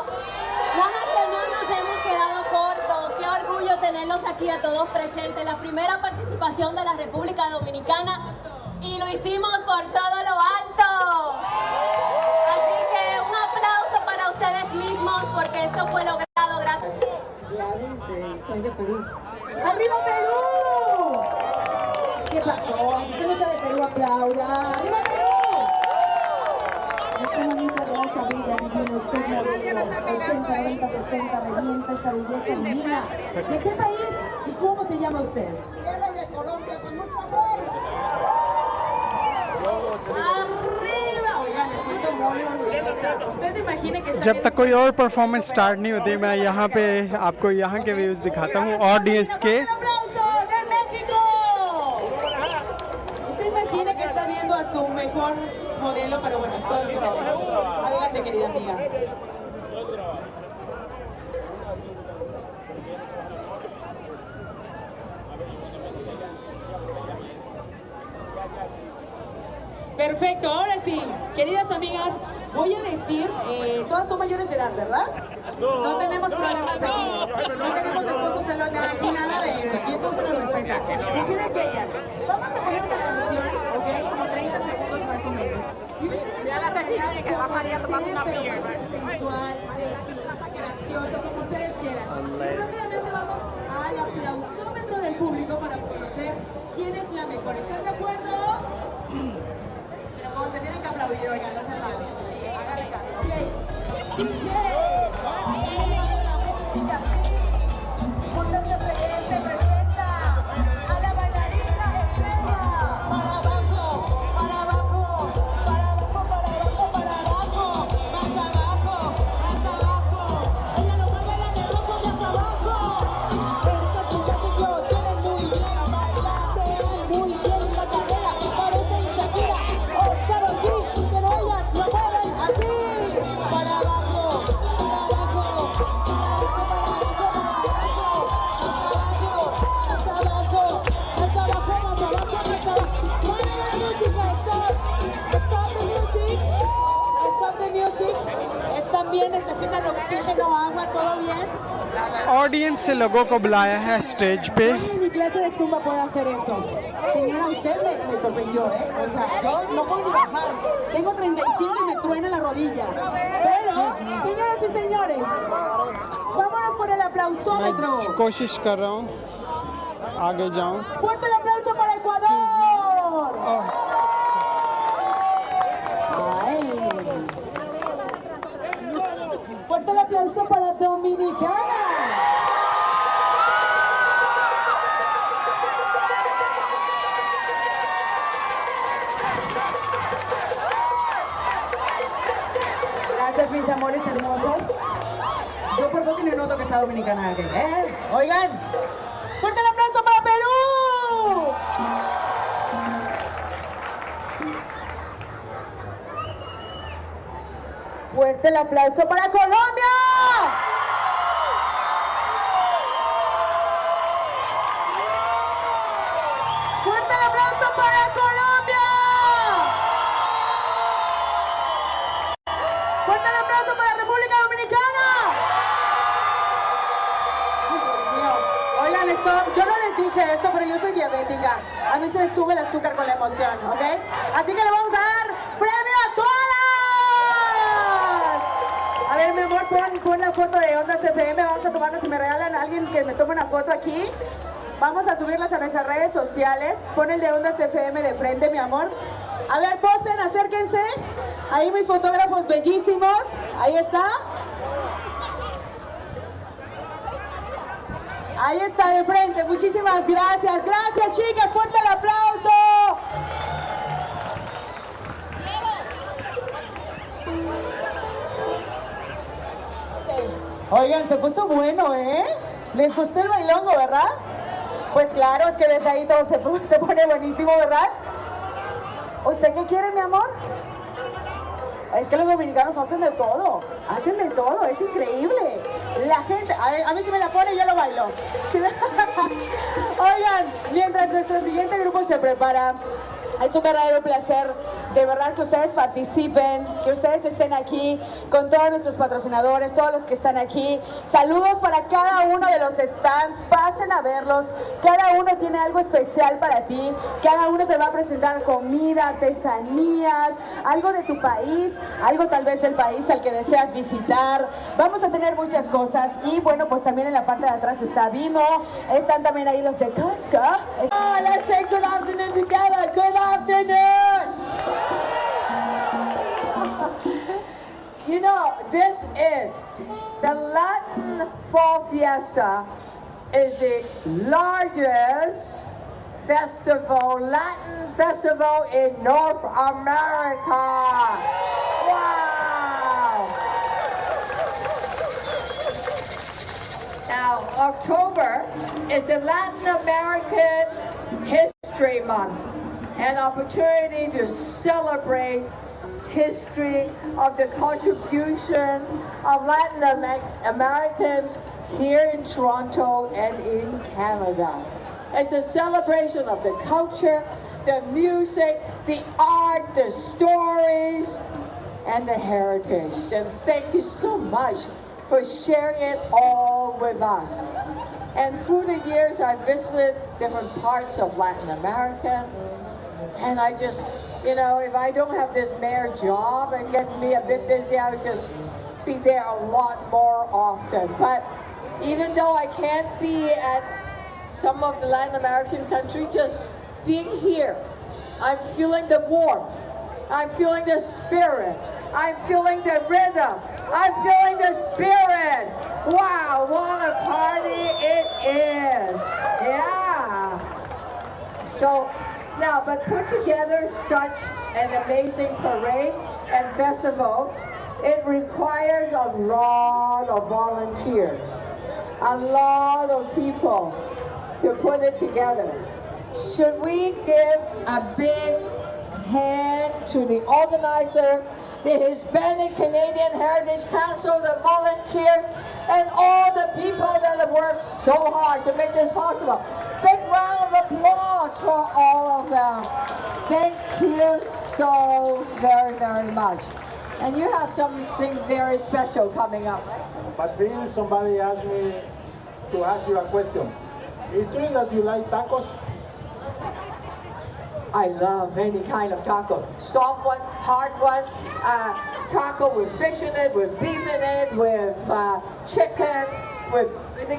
Nada que no nos hemos quedado cortos. Qué orgullo tenerlos aquí a todos presentes. La primera participación de la República Dominicana y lo hicimos por todo lo alto. Así que un aplauso para ustedes mismos porque esto fue logrado gracias. Soy de Perú. ¡Arriba Perú! ¿Qué pasó? Usted no sabe de Perú, aplauda. ¡Arriba Perú! Esta mamita rosa, bella, divina, usted modelo, 80, 90, 60, revienta esta belleza divina. ¿De qué país y cómo se llama usted? Viene de Colombia con mucho amor. ¡Arriba! Oigan, me siento muy orgullosa. Usted imagine que está जब तक कोई और performance start नहीं होती, मैं यहाँ पे आपको यहाँ के व्यूज़ दिखाता हूँ ऑडियंस के. Imagina que está viendo a su mejor modelo, pero bueno, es todo lo que tenemos. Adelante, querida amiga. Perfecto, ahora sí, queridas amigas, voy a decir, todas son mayores de edad, ¿verdad? No tenemos problemas aquí, no tenemos esposos celones, aquí nada de eso, aquí todos se nos respeta. Mujeres bellas, vamos a poner una canción, ¿ok? Como 30 segundos más o menos. Y ustedes van a bailar como puede ser sensual, sexy, gracioso, como ustedes quieran. Y rápidamente vamos al aplausómetro del público para conocer quién es la mejor. ¿Están de acuerdo? Se tienen que aplaudir, oigan, no sean malos. Sí, háganle caso. Ok. DJ. están bien? ¿Necesitan oxígeno, agua? ¿Todo bien? Audience से लोगों को बुलाया है स्टेज पे. Nadie en mi clase de Zumba puede hacer eso. Señora, usted me sorprendió, ¿eh? O sea, yo no puedo ni bajar. Tengo 35 y me truena la rodilla. Pero, señoras y señores, vámonos por el aplausómetro. मैं कोशिश कर रहा हूँ आगे जाऊँ. ¡Fuerte el aplauso para Ecuador! ¡Ay! ¡Fuerte el aplauso para Dominicana! Gracias, mis amores hermosos. Yo por poco ni noto que está Dominicana aquí, ¿eh? Oigan, ¡fuerte el aplauso para Perú! ¡Fuerte el aplauso para Colombia! ¡Fuerte el aplauso para Colombia! ¡Fuerte el aplauso para República Dominicana! ¡Ay, Dios mío! Oigan, yo no les dije esto, pero yo soy diabética. A mí se me sube el azúcar con la emoción, ¿ok? Así que le vamos a dar premio a todas. A ver, mi amor, pon la foto de Ondas FM. Vamos a tomarnos, si me regalan a alguien que me tome una foto aquí. Vamos a subirlas a nuestras redes sociales. Pon el de Ondas FM de frente, mi amor. A ver, posen, acérquense. Ahí mis fotógrafos bellísimos. Ahí está. Ahí está de frente. Muchísimas gracias. Gracias, chicas. Fuerte el aplauso. Oigan, se puso bueno, ¿eh? ¿Les gustó el bailongo, verdad? Pues claro, es que desde ahí todo se pone buenísimo, ¿verdad? ¿Usted qué quiere, mi amor? Es que los dominicanos hacen de todo, es increíble. La gente, a mí si me la pone yo lo bailo. ¿Sí? Oigan, mientras nuestro siguiente grupo se prepara, es un verdadero placer, de verdad, que ustedes participen, que ustedes estén aquí con todos nuestros patrocinadores, todos los que están aquí. Saludos para cada uno de los stands, pasen a verlos. Cada uno tiene algo especial para ti. Cada uno te va a presentar comida, artesanías, algo de tu país, algo tal vez del país al que deseas visitar. Vamos a tener muchas cosas y bueno, pues también en la parte de atrás está Vimo. Están también ahí los de Costco. Let's say good afternoon together. Good afternoon. You know, this is the Latin Fall Fiesta, is the largest Latin festival in North America. Wow! Now, October is the Latin American History Month, an opportunity to celebrate history of the contribution of Latin Americans here in Toronto and in Canada. It's a celebration of the culture, the music, the art, the stories, and the heritage. And thank you so much for sharing it all with us. And through the years, I visited different parts of Latin America, and I just, you know, if I don't have this mayor job and get me a bit busy, I would just be there a lot more often. But even though I can't be at some of the Latin American countries, just being here, I'm feeling the warmth, I'm feeling the spirit, I'm feeling the rhythm, I'm feeling the spirit. Wow, what a party it is. Yeah. So, now, but put together such an amazing parade and festival, it requires a lot of volunteers, a lot of people to put it together. Should we give a big hand to the organizer, the Hispanic Canadian Heritage Council, the volunteers, and all the people that have worked so hard to make this possible. Big round of applause for all of them. Thank you so very, very much. And you have something very special coming up, right? But since somebody asked me to ask you a question. Is true that you like tacos? I love any kind of taco. Soft one, hard ones, taco with fish in it, with beef in it, with chicken, with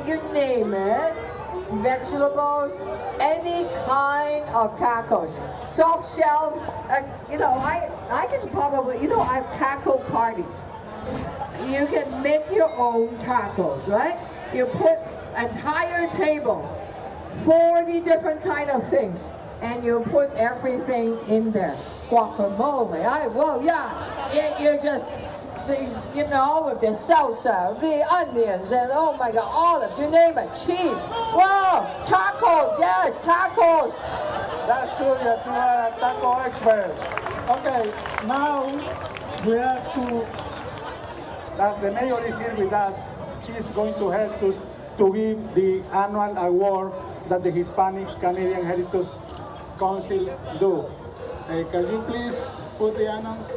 you name it. Vegetables, any kind of tacos. Soft shell, I can probably, I have taco parties. You can make your own tacos, right? You put entire table, 40 different kind of things, and you put everything in there. Guacamole, you just, with the salsa, the onions, and oh my God, olives, you name it, cheese. Wow, tacos, yes, tacos. That's true, you are a taco expert. Okay, now we have to, as the mayor is here with us, she's going to help us to give the annual award that the Hispanic Canadian Heritage Council do. Can you please put the announce?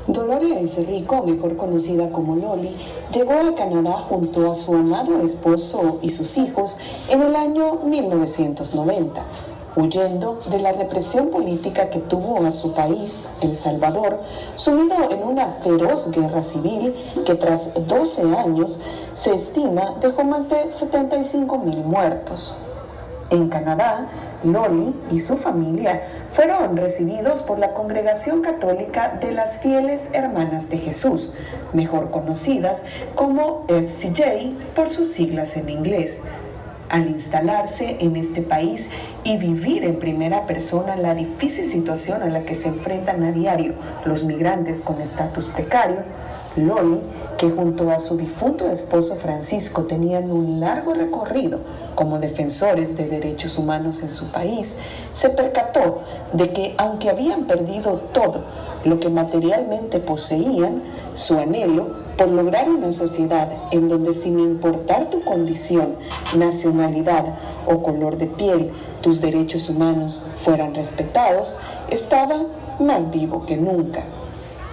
Dolores Rico, mejor conocida como Loli, llegó a Canadá junto a su amado esposo y sus hijos en el año 1990, huyendo de la represión política que tuvo a su país, El Salvador, sumido en una feroz guerra civil que tras 12 años se estima dejó más de 75,000 muertos. En Canadá, Loli y su familia fueron recibidos por la Congregación Católica de las Fieles Hermanas de Jesús, mejor conocidas como FCJ por sus siglas en inglés. Al instalarse en este país y vivir en primera persona la difícil situación a la que se enfrentan a diario los migrantes con estatus precario, Loli, que junto a su difunto esposo Francisco tenían un largo recorrido como defensores de derechos humanos en su país, se percató de que aunque habían perdido todo lo que materialmente poseían, su anhelo por lograr una sociedad en donde sin importar tu condición, nacionalidad o color de piel, tus derechos humanos fueran respetados, estaba más vivo que nunca.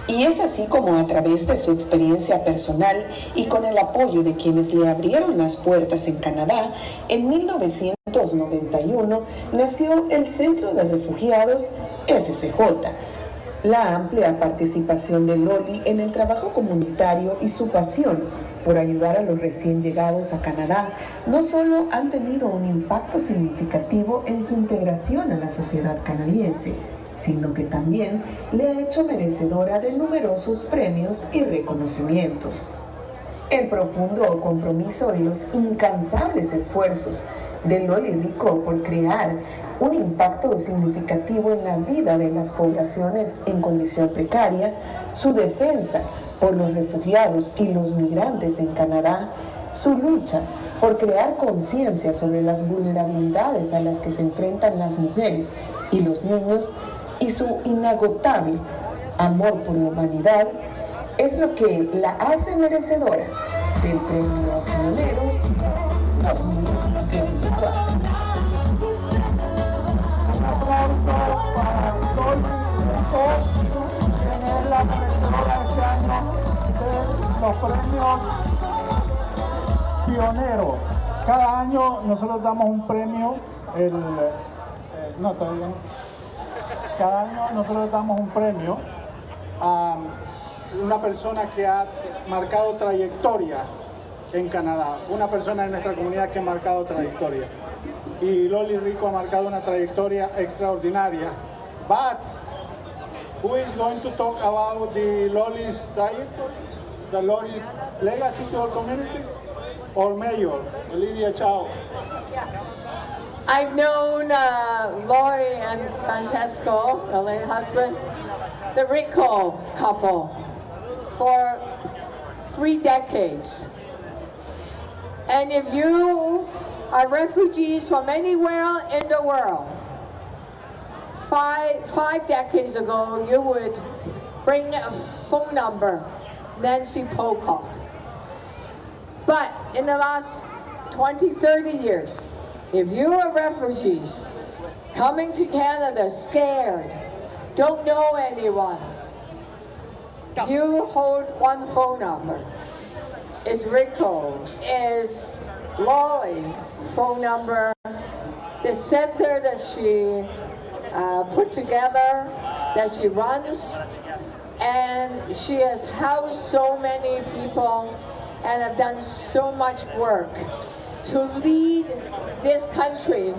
Y es así como a través de su experiencia personal y con el apoyo de quienes le abrieron las puertas en Canadá, en 1991 nació el Centro de Refugiados FCJ. La amplia participación de Loli en el trabajo comunitario y su pasión por ayudar a los recién llegados a Canadá no solo han tenido un impacto significativo en su integración a la sociedad canadiense, sino que también le ha hecho merecedora de numerosos premios y reconocimientos. El profundo compromiso y los incansables esfuerzos de Loli Rico por crear un impacto significativo en la vida de las poblaciones en condición precaria, su defensa por los refugiados y los migrantes en Canadá, su lucha por crear conciencia sobre las vulnerabilidades a las que se enfrentan las mujeres y los niños, y su inagotable amor por la humanidad es lo que la hace merecedora del Premio Pioneros 2024. Un aplauso para Loli Rico, quien es la merecedora este año de los premios Pioneros. Cada año nosotros damos un premio, cada año nosotros damos un premio a una persona que ha marcado trayectoria en Canadá, una persona de nuestra comunidad que ha marcado trayectoria. Y Loli Rico ha marcado una trayectoria extraordinaria. But who is going to talk about the Loli's trajectory, the Loli's legacy to our community? Or Mayor Olivia Chow? I've known Lori and Francesco, the late husband, the Rico couple, for 3 decades. And if you are refugees from anywhere in the world, five decades ago, you would bring a phone number, Nancy Pocock. But in the last 20, 30 years, if you are refugees coming to Canada scared, don't know anyone, You hold one phone number. Is Rico, is Lolly phone number, the center that she put together, that she runs, and she has housed so many people and have done so much work to lead this country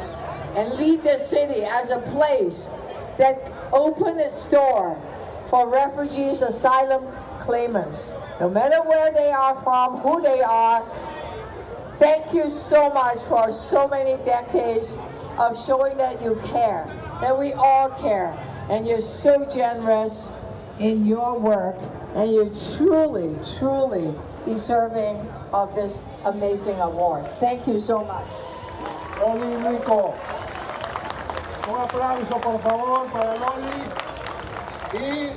and lead this city as a place that opened its door for refugees, asylum claimants, no matter where they are from, who they are. Thank you so much for so many decades of showing that you care, that we all care, and you're so generous in your work, and you're truly, truly deserving of this amazing award. Thank you so much. Loli Rico. Un aplauso, por favor, para Loli. Y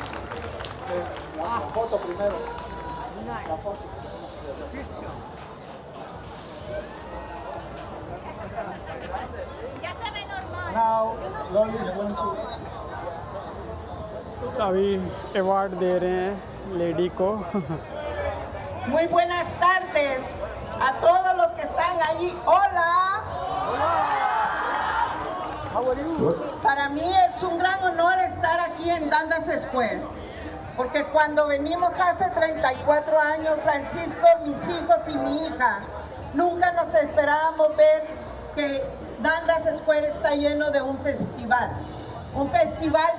la foto primero. La foto. Now, Loli is going to... अभी अवार्ड दे रहे हैं लेडी को. Muy buenas tardes a todos los que están allí. Hola. How are you? Para mí es un gran honor estar aquí en Dundas Square, porque cuando venimos hace 34 años, Francisco, mis hijos y mi hija, nunca nos esperábamos ver que Dundas Square está lleno de un festival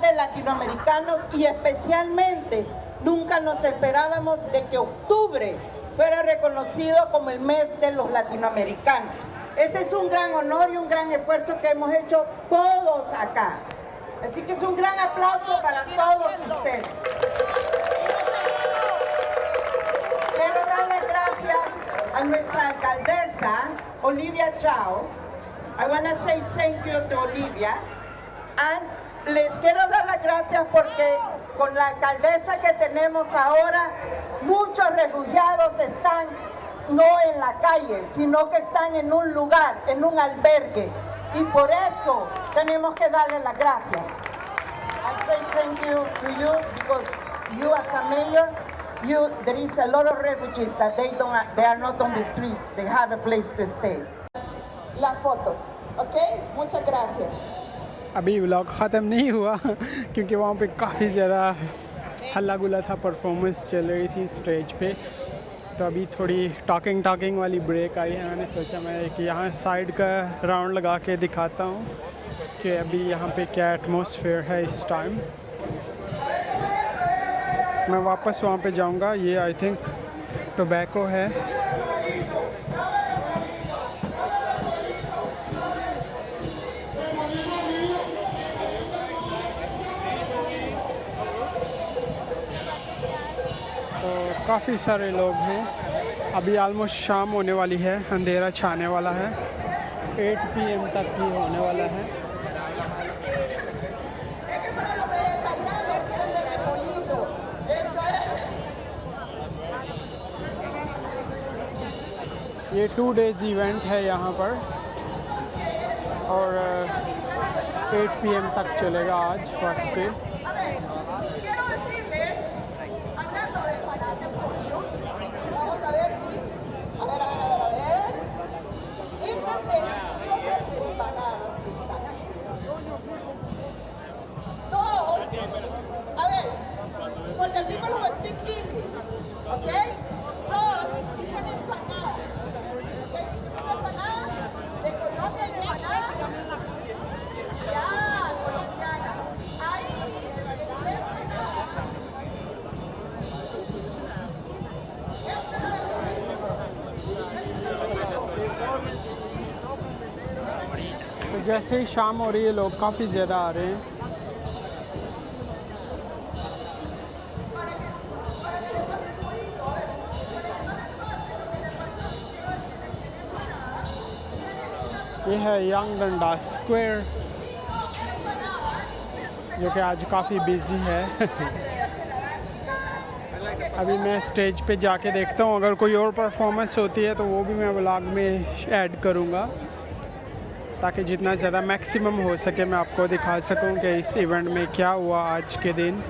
de latinoamericanos, y especialmente nunca nos esperábamos de que octubre fuera reconocido como el mes de los latinoamericanos. Ese es un gran honor y un gran esfuerzo que hemos hecho todos acá. Así que es un gran aplauso para todos ustedes. Quiero darle gracias a nuestra alcaldesa, Olivia Chao. I want to say thank you to Olivia. And les quiero dar las gracias porque con la alcaldesa que tenemos ahora, muchos refugiados están no en la calle, sino que están en un lugar, en un albergue. Y por eso tenemos que darle las gracias. I say thank you to you because you as a mayor, there is a lot of refugees that they are not on the streets, they have a place to stay. Las fotos, ¿ok? Muchas gracias. अभी व्लॉग ख़त्म नहीं हुआ क्योंकि वहाँ पे काफ़ी ज़्यादा हल्ला गुल्ला था, परफॉर्मेंस चल रही थी स्टेज पे. तो अभी थोड़ी टॉकिंग वाली ब्रेक आई है. मैंने सोचा मैं कि यहाँ साइड का राउंड लगा के दिखाता हूँ कि अभी यहाँ पे क्या एटमॉस्फेयर है इस टाइम. मैं वापस वहाँ पे जाऊँगा. ये आई थिंक टोबैको है. काफ़ी सारे लोग हैं. अभी आलमोस्ट शाम होने वाली है, अंधेरा छाने वाला है. 8 PM तक ही होने वाला है. ये 2 days इवेंट है यहाँ पर और 8 PM तक चलेगा आज first day. For the people who speak English, okay? Todos dicen empanada. Okay? Empanada de Colombia y empanada. Ya, colombiana. Ahí, तो जैसे ही शाम हो रही है लोग काफ़ी ज़्यादा आ रहे हैं. ये है यंग डंडास स्क्वायर जो कि आज काफ़ी बिजी है. अभी मैं स्टेज पे जाके देखता हूँ, अगर कोई और परफॉर्मेंस होती है तो वो भी मैं व्लॉग में ऐड करूँगा ताकि जितना ज़्यादा मैक्सिमम हो सके मैं आपको दिखा सकूँ कि इस इवेंट में क्या हुआ आज के दिन.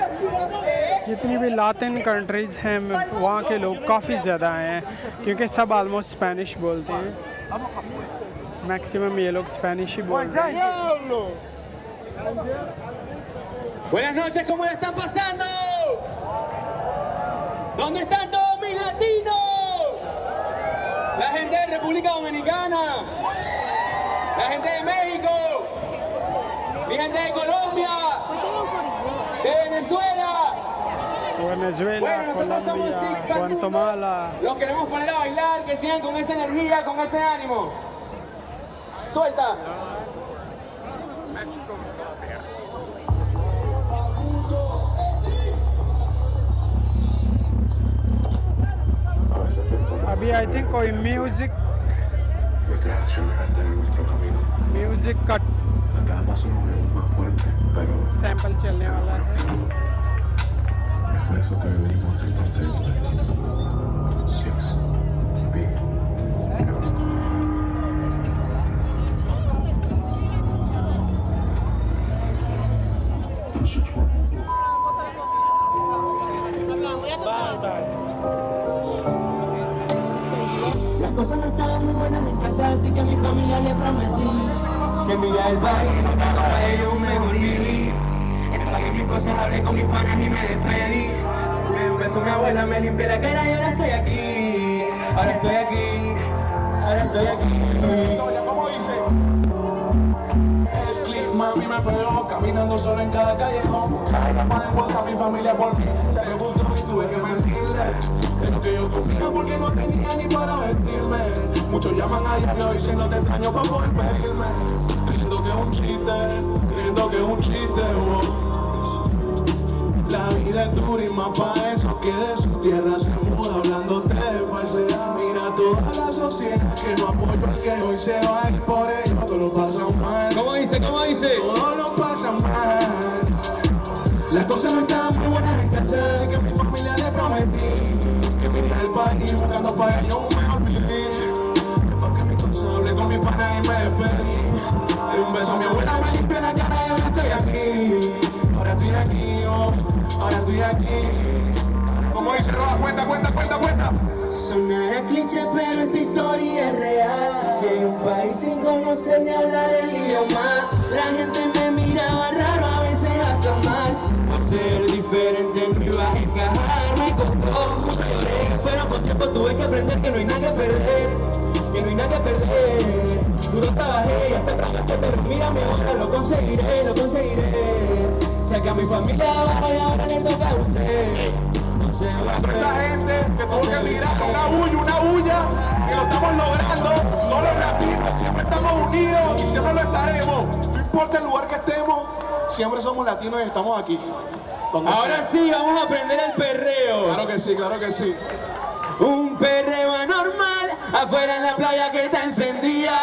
los chicos de... जितनी भी लातिन कंट्रीज़ हैं वहाँ के लोग काफ़ी ज़्यादा आए हैं क्योंकि सब ऑलमोस्ट स्पेनिश बोलते हैं मैक्सिमम ये लोग स्पेनिश ही बोलते हैं Buenas noches, ¿cómo la están pasando? ¿Dónde están todos mis latinos? La gente de República Dominicana, la gente de México, mi gente de Colombia, de Venezuela. Venezuela, Colombia, Guatemala. Los queremos poner a bailar, que sigan con esa energía, con ese ánimo. Suelta. अभी I think कोई म्यूजिक का सैंपल चलने वाला है Las cosas no estaban muy buenas en casa, así que a mi familia le prometí que me iba del país, para ellos un mejor vivir. Empaqué mis cosas, hablé con mis panas y me despedí. Le di un beso a mi abuela, me limpié la cara y ahora estoy aquí. Ahora estoy aquí, ahora estoy aquí. ¿Cómo dice? El clip, mami, me pegó caminando solo en cada callejón. Cada llamada en WhatsApp, mi familia por mí se le ocultó y tuve que mentirle de lo que yo comía porque no tenía ni para vestirme. Muchos llaman a diario diciendo te extraño para poder pedirme. Creyendo que es un chiste, creyendo que es un chiste. La vida es dura y más para eso que de su tierra se muda hablándote de falsedad. Mira toda la sociedad que no apoya al que hoy se va y por ello todos lo pasan mal. ¿Cómo dice? ¿Cómo dice? Todos lo pasan mal. Las cosas no estaban muy buenas en casa, así que a mi familia le prometí que me iría al país buscando para ellos un mejor vivir. Porque mi cosa hablé con mi pana y me despedí. Le di un beso a mi abuela, me limpié la cara y ahora estoy aquí. Ahora estoy aquí, oh, ahora estoy aquí. Como dice Roa, cuenta. Sonará cliché, pero esta historia es real. Llegué a un país sin conocer ni hablar el idioma. La gente me miraba raro, a veces hasta mal. Por ser diferente no iba a encajar. Me costó mucho lloré, pero con tiempo tuve que aprender que no hay nada que perder. Que no hay nada que perder. Duro trabajé y hasta fracasé, pero mírame ahora, lo conseguiré, lo conseguiré. Saqué a mi familia abajo y ahora le toca a usted. Para esa gente que tuvo que mirar una bulla, que lo estamos logrando. Todos los latinos siempre estamos unidos y siempre lo estaremos. No importa el lugar que estemos, siempre somos latinos y estamos aquí. Ahora sí, vamos a aprender el perreo. Claro que sí, claro que sí. Un perreo anormal, afuera en la playa que está encendida.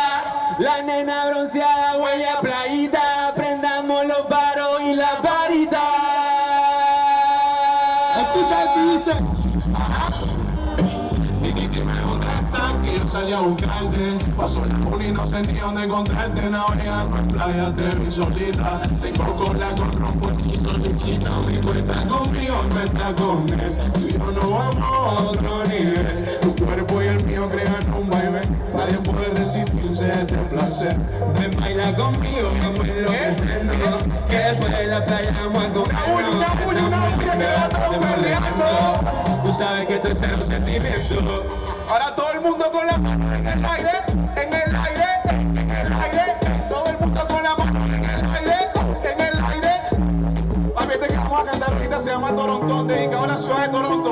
La nena bronceada huele a playita. Prendamos los paros y la varita. Escucha esto y dice. Dime dónde estás, que yo salí a buscarte. Pasó la puli y no sentí dónde encontrarte. Navegando en playa te vi solita. Tengo cola con rompo y solicita. Mi cuenta conmigo, no está con él. Tú y yo no vamos a otro nivel. Tu cuerpo y el mío crean un baile. Nadie puede resistirse a este placer. Ven, baila conmigo, vamos a enloquecernos. Que después de la playa vamos a comer. Una bulla que la estamos perreando. Tú sabes que esto es cero sentimiento. Ahora todo el mundo con la mano en el aire, en el aire, en el aire. Todo el mundo con la mano en el aire, en el aire. A ver, este que vamos a cantar ahorita se llama Toronto, dedicado a la ciudad de Toronto.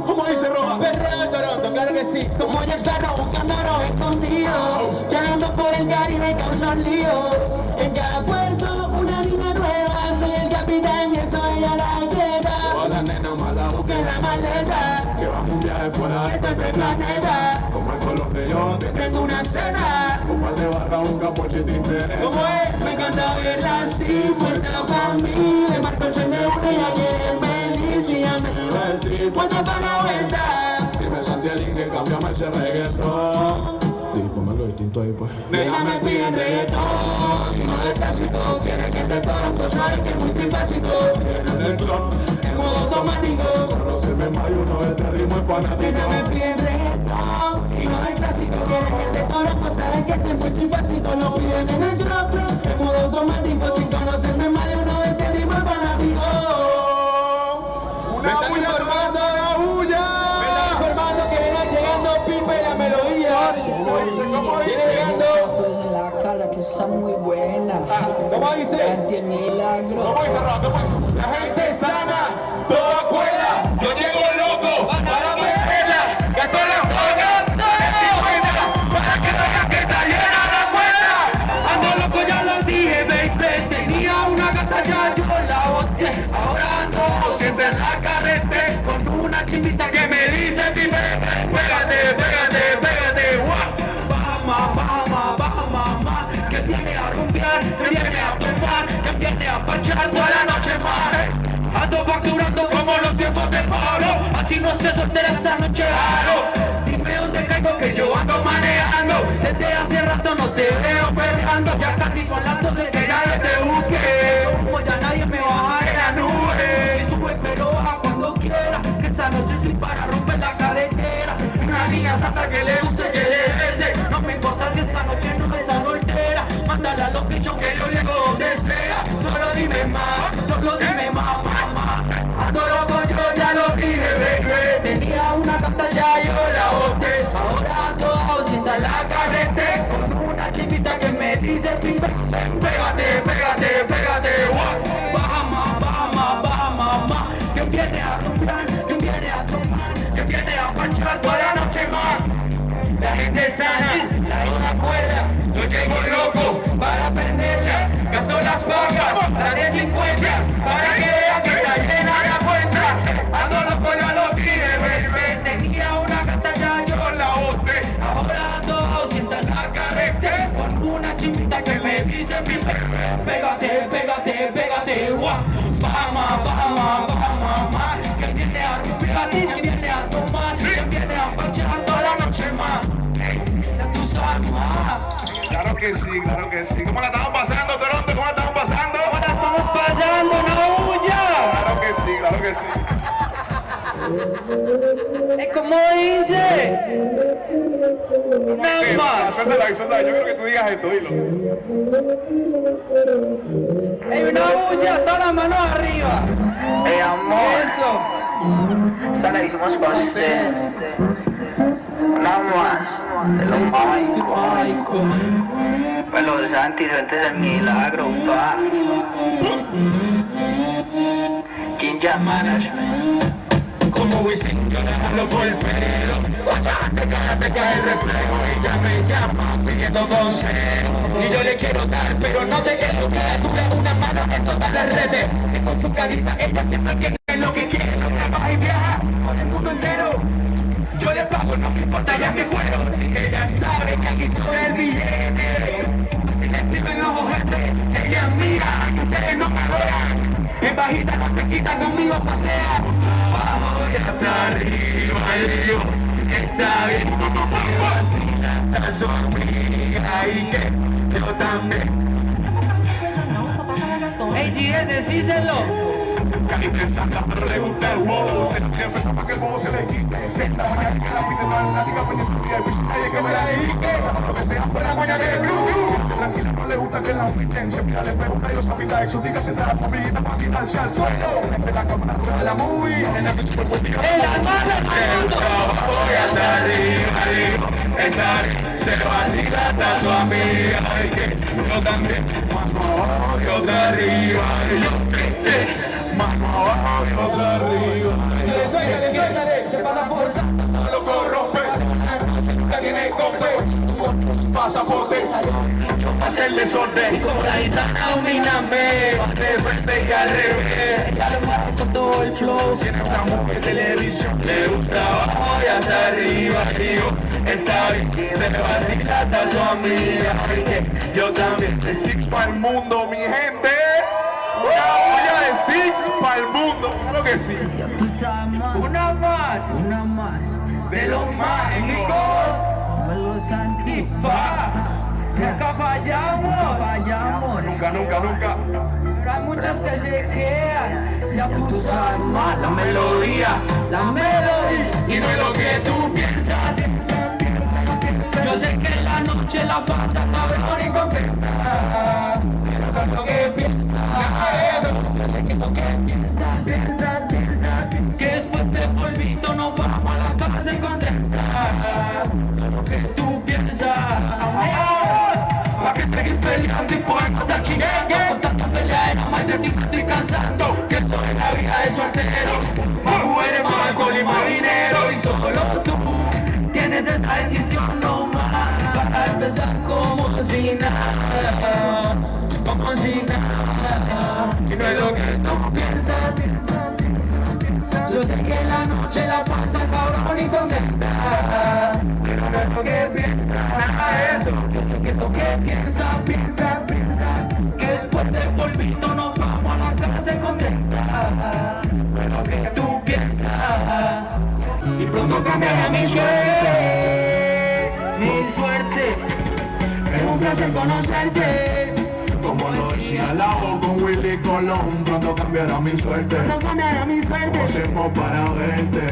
¿Cómo dice Roja? Perreo de Toronto, claro que sí. Como ya están buscándonos escondidos, viajando por el Caribe con sus líos. En cada puerto una línea nueva, soy el capitán y soy a la atleta. Todas las nenas malas Busquen la maleta, que vamos un viaje fuera de este planeta. Como el color de yo te prendo una cena. un par de barra, un capo si te interesa. Como es, me encanta verla así, puesta pa' mí. Le marco el de una y ya quieren venir. Si ya me vestí, puesta pa' la vuelta. Dime Santiago que cambiame ese reggaetón. Ponme algo distinto ahí, pues. Déjame piden reggaetón y no de clásico. Quiere que te toronto, sabes que es muy trifásico. En el club, En modo automático. conocerme más y uno de este ritmo es fanático. Déjame piden reggaetón y no de clásico. Quiere que te toronto, sabes que es muy trifásico. Lo piden en el club, en modo automático. Sin conocerme más de uno de este ritmo es fanático. ¡Una bulla, formando una bulla! Me están informando que viene llegando Pipe la melodía. ¿Cómo dice? ¿Cómo Viene dice? llegando. Pues en la casa que está muy buena. ¿Cómo dice? Ante el milagro. ¿Cómo dice, Rob? ¿Cómo dice? La gente sana, toda cuerda. Yo llego loco para meterla. Gasto las drogas, todas para que vean que está llena la cuerda. Ando loco, ya lo dije, baby. Tenía una gata, ya yo la boté. Ahora ando siempre en la carrete con una chimita que me dice, Pipe, pégate, pégate, pégate. Guau. Baja, mamá, que viene a rumbear, que viene a tomar, que viene a parchar toda la noche más. Ando facturando como los tiempos de Pablo, así no se soltera esa noche, aro. Dime dónde caigo que yo ando manejando, desde hace rato no te veo peleando. Ya casi son las 12 que ya yo te busqué, como ya nadie me baja de la nube. Si sube pero baja cuando quiera, que esa noche estoy para romper la carretera. Una niña santa que le guste, que le bese. No me importa si esta noche no está soltera. Mándale a los bichos que yo llego donde sea. Solo dime más, mamá. Ando loco, yo ya lo dije, baby. Tenía una gata, ya yo la boté. Ahora ando ausenta la carrete con una chiquita que me dice, Pipe, pégate, pégate, pégate. Baja, mamá. Que viene a romper, que viene a tomar, que viene a parchar toda la noche más. La gente sana, la una cuerda. Yo llego loco para prenderla. Gasto las vacas, la de 50, para que vean que está llena la cuenta. Ando loco, ya lo dije, baby. Tenía una gata, ya yo la boté. Ahora ando ausente en la carrete con una chiquita que me dice, Pipe, pégate, pégate, pégate. Baja, mamá. Que viene a romper, que viene a tomar, que viene a parchar toda la noche más. Claro que sí, claro que sí. ¿Cómo la estamos pasando, Toronto? ¿Cómo la estamos pasando? ¿Cómo la estamos pasando, no huya? Claro que sí, claro que sí. Es como dice. Nada más. Suéltala, yo quiero que tú digas esto, dilo. Hay una bulla, todas las manos arriba. Amor. Eso. Esa la hicimos para usted. Nada más. De los mágicos. Pues los antecedentes del milagro, pa. Ginger Management. Como Wisin, yo le hablo por pelo. Te cae el reflejo. Ella me llama pidiendo consejo. Y yo le quiero dar, pero no te quiero que le tuve una mano en todas las redes. Que con su carita ella siempre tiene lo que quiere. Trabaja y viaja por el mundo entero. Yo le pago, no me importa ya que puedo. Así que ella sabe que aquí sobre el billete. Si le escriben los ojetes, ella es mía, que ustedes no me vean. En bajita no se quita, conmigo pasea. Abajo y hasta arriba, Dios. Está bien, se vacila, está su amiga y que yo también. Hey, GS, decíselo. Calibre saca, pero le gusta el bobo. Se empezamos que el bobo se le quite. Senta mañana que la pide la diga pendiente y pues nadie que me la dedique. Lo que sea por la mañana de blue. Tranquila, no le gusta que la omiten. Siempre le pego una diosa vida exótica. Se trae su vida para tirarse al suelo. Entre la cámara de la movie. En la super buen día. En la mano, voy hasta arriba, digo. Estar, se vacila hasta su amiga. Y que yo también. Mano abajo y otra arriba. Y yo, mano abajo y otra arriba. Suéltale, se pasa fuerza. Lo corrompe, nunca tiene compe. Su pasaporte, hace el desorden. Como la gitana, domíname. Hace frente y al revés. Ya lo mato con todo el flow. Tiene una mujer de televisión, le gusta abajo y hasta arriba. Digo, está bien, se me vacila hasta su amiga. Yo también, de Six para el mundo, mi gente. Una olla de Six para el mundo, claro que sí. Una más de los mágicos. Dímelo, Santi. Nunca fallamos. Nunca. Pero hay muchos que se quedan. Ya tú sabes más. La melodía. Y no es lo que tú piensas. Yo sé que la noche la pasa cabrón y contenta. Pero no es lo que piensas. Yo sé que lo que piensas. Que después de polvito nos vamos a la casa y contenta. Lo que tú piensas. ¿Pa' qué seguir peleando si podemos estar chingando? Con tanta pelea más de ti me estoy cansando. Que soy la vida de soltero. Más mujeres, más alcohol y más dinero. Y solo tú tienes esa decisión nomás. Para empezar como si nada. Y no es lo que tú piensas. Yo sé que la noche la pasa cabrón y contenta. Pero no es lo que piensas. Eso. Yo sé que lo que piensas. Que después del polvito nos vamos a la casa y contenta. No es lo que tú piensas. Y pronto cambiará mi suerte. Es un placer conocerte. Como lo decía la voz con Willy Colón, pronto cambiará mi suerte. Como hacemos para verte.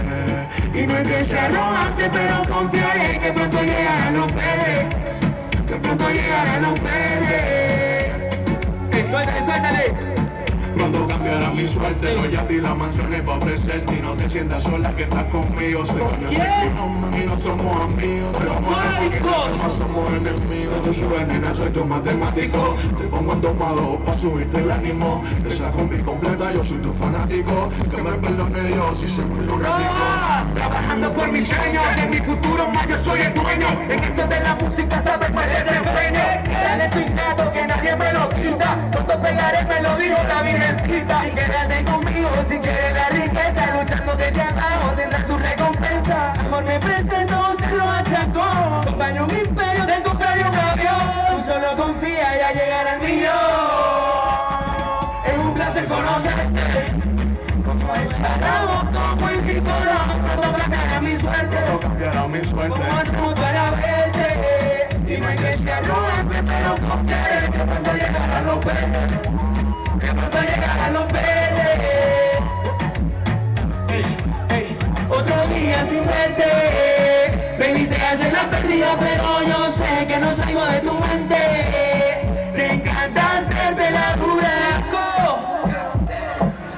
Y no es que sea arrogante, pero confiaré que pronto llegarán los peces. Suéltale. Pronto cambiará mi suerte. Doy a ti las mansiones para ofrecerte. Y no te sientas sola que estás conmigo. Sé que yo sé que no somos amigos. Pero no somos enemigos. Tú subes, nena, soy tu matemático. Te pongo en tomado para subirte el ánimo. Te saco mi completa, yo soy tu fanático. Que me perdone Dios si soy muy lunático. Trabajando por mis sueños, de mi futuro más yo soy el dueño. En esto de la música sabes cuál es el freno. Dale tu innato que nadie me lo quita. Pronto pegaré, me lo dijo la Virgencita. Y quédate conmigo si quieres la riqueza. Luchando desde abajo tendrás su recompensa. Amor me presento, se lo achacó. Compañero un imperio, te compraré un avión. Tú solo confía, ya llegará el millón. Es un placer conocerte. Como escalamos, como el tiburón. Pronto cambiará mi suerte. Como hacemos para verte. Y no hay que ser arrogante, pero confiaré que pronto llegarán los peces. Otro día sin verte. Baby, te haces la perdida, pero yo sé que no salgo de tu mente. Te encanta hacerte la dura.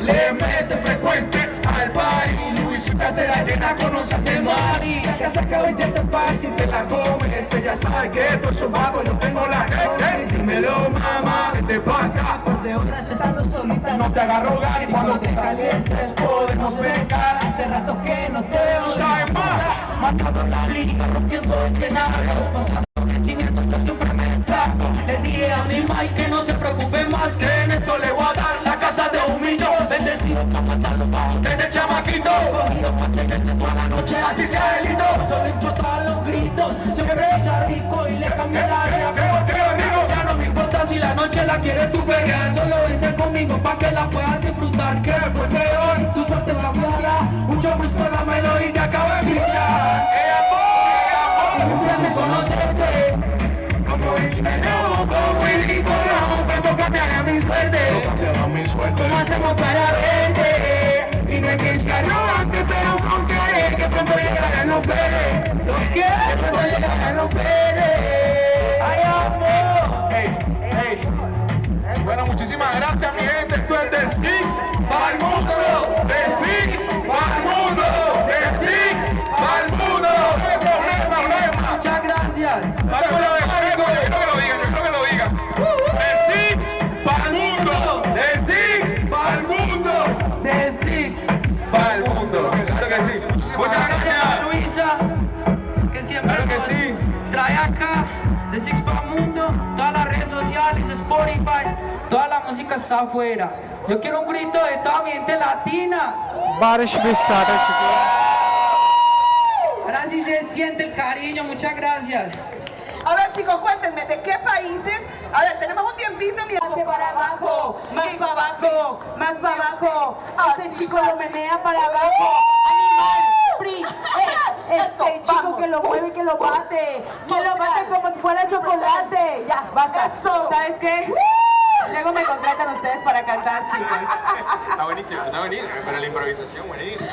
Le mete frecuente al party. Luisita te la llena con onzas de mari. Saca hoy te tapas si te la comes. Ella sabe que esto es sobado, yo tengo la gente. Dímelo, mamá, vete pa' acá. Por de horas estando solita, no te agarro gas. Y cuando te calientes podemos pescar. Hace rato que no te veo. ¿Sabes más? Matando la lírica, rompiendo el escenario. Mostrando crecimiento, yo siempre me saco. Le dije a mi Mike que no se preocupe más, que en esto le voy a dar la casa de $1 millón. Bendecido pa' matarlo bajo desde chamaquito. Cogido pa' tenerte toda la noche, así sea delito. Solo importan los gritos, siempre echa rico y le cambia la área. Ya no me importa si la noche la quieres superar. Solo vente conmigo pa' que la puedas disfrutar. Que fue peor, tu suerte va a volar. Mucho gusto la melodía acaba de brillar. Un placer conocerte. Como es menú, como el ricolón. Pronto cambiará mi suerte. ¿Cómo hacemos para verte? Y no es que sea arrogante, pero confiaré que pronto llegarán los peces. Que pronto llegarán los peces. ¡Ay, amor! Bueno, muchísimas gracias, mi gente. Esto es The Six para el mundo. The Six para el mundo. The Six para el mundo. No hay problema. Muchas gracias. Yo creo que lo digan. The Six para el mundo. The Six para el mundo. The Six Para el mundo. Claro que sí. Muchas gracias. a Luisa, que siempre Claro que nos sí. trae acá. The Six para el mundo, todas las redes sociales, Spotify, toda la música está afuera. Yo quiero un grito de toda mi gente latina. बारिश भी स्टार्ट हो चुकी है. Ahora sí se siente el cariño, muchas gracias. A ver, chicos, cuéntenme, ¿de qué países? A ver, tenemos un tiempito, mira. Hace para abajo, más para abajo, más para abajo. Ese chico lo menea para abajo. Animal, free, este chico vamos. que lo mueve, que lo bate como si fuera chocolate. Ya, basta. Eso. ¿Sabes qué? Luego me contratan ustedes para cantar, chicos. Está buenísimo, pero la improvisación, buenísimo.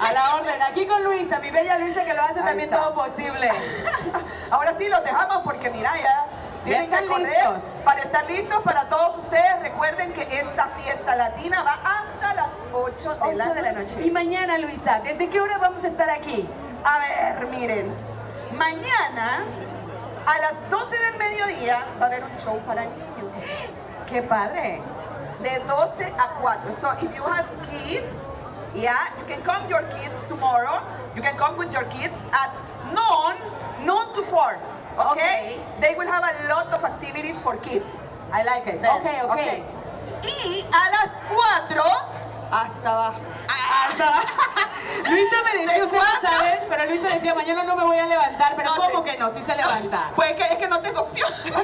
A la orden, aquí con Luisa, mi bella Luisa, que lo hace también todo posible. Ahora sí los dejamos porque mira, ya tienen están que correr listos. para estar listos para todos ustedes. Recuerden que esta fiesta latina va hasta las 8 de la noche. Y mañana, Luisa, ¿desde qué hora vamos a estar aquí? A ver, miren, mañana a las 12 del mediodía va a haber un show para niños. ¡Qué padre! De 12 a 4. So if you have kids, yeah, you can come your kids tomorrow. You can come with your kids at noon to 4. Okay? They will have a lot of activities for kids. I like it. Then, Okay. Y a las 4 hasta abajo. Luisa me decía, ustedes saben, pero Luisa decía, mañana no me voy a levantar, pero No, ¿cómo sí. que no? Sí se levanta. Pues es que no tengo opción. Yo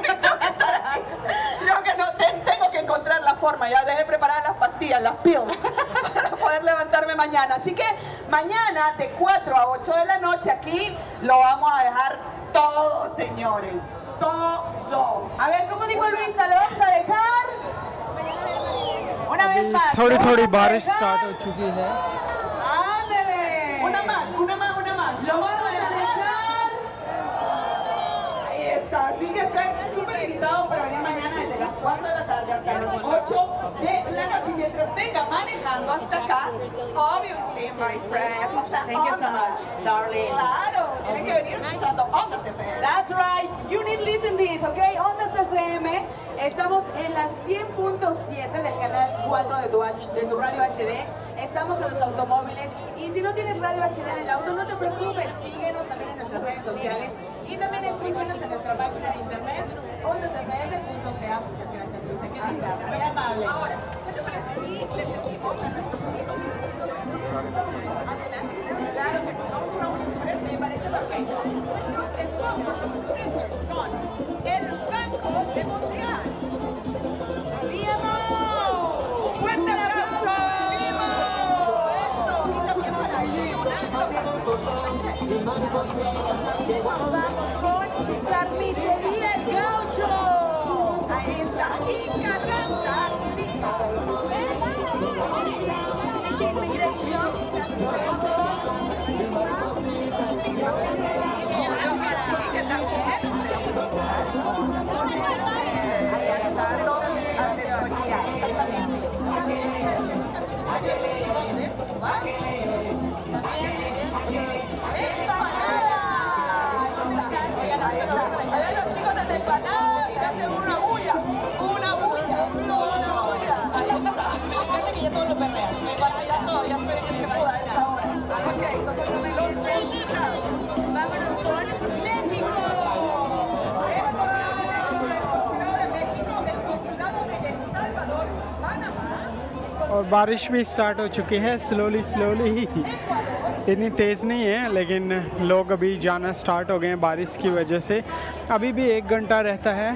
que no tengo que encontrar la forma. Ya dejé preparar las pastillas, las pills, para poder levantarme mañana. Así que mañana de 4 a 8 de la noche aquí lo vamos a dejar todo, señores. Todo. A ver, ¿cómo dijo Luisa? ¿Lo vamos a dejar? Una vez más. थोड़ी ¿lo थोड़ी vamos a बारिश dejar? Start हो चुकी है ¡Ándale! Una más. ¿Lo vamos a dejar? Ahí está. Así que están súper invitados para venir mañana desde las 4 de la tarde hasta las 8 de la noche. Mientras venga manejando hasta acá, obviously, my friends. Thank you so much, darling. Claro, tienen que venir escuchando Ondas FM. That's right. You need listen this, okay? Ondas FM. Estamos en la 100.7 del canal 4 de tu radio HD. Estamos en los automóviles. Y si no tienes radio HD en el auto, no te preocupes. Síguenos también en nuestras redes sociales. Y también escúchanos en nuestra página de internet, ondasfm.ca. Muchas gracias, Luisa. Qué linda, muy amable. Ahora, ¿qué te parece si les decimos a nuestro público? Adelante. Claro que sí. Vamos a una última vez. Me parece perfecto. Nuestros sponsors son el Banco de Montreal. ¡BMO! ¡Un fuerte aplauso! ¡BMO! ¡Eso! Y también para Nos vamos con Carnicería El Gaucho. ahí está. Y Carranza. Asesoría, exactamente. También hacemos Ahí está. A ver, los chicos de la empanada se hacen una bulla. Una bulla. Ahí está. Fíjate que ya todo lo perreas. Me pasa ya todo. Ya espero que se pueda a esta hora. Ok, los mexicanos. Vámonos con México. और बारिश भी स्टार्ट हो चुकी है स्लोली इतनी तेज़ नहीं है लेकिन लोग अभी जाना स्टार्ट हो गए हैं बारिश की वजह से अभी भी 1 घंटा रहता है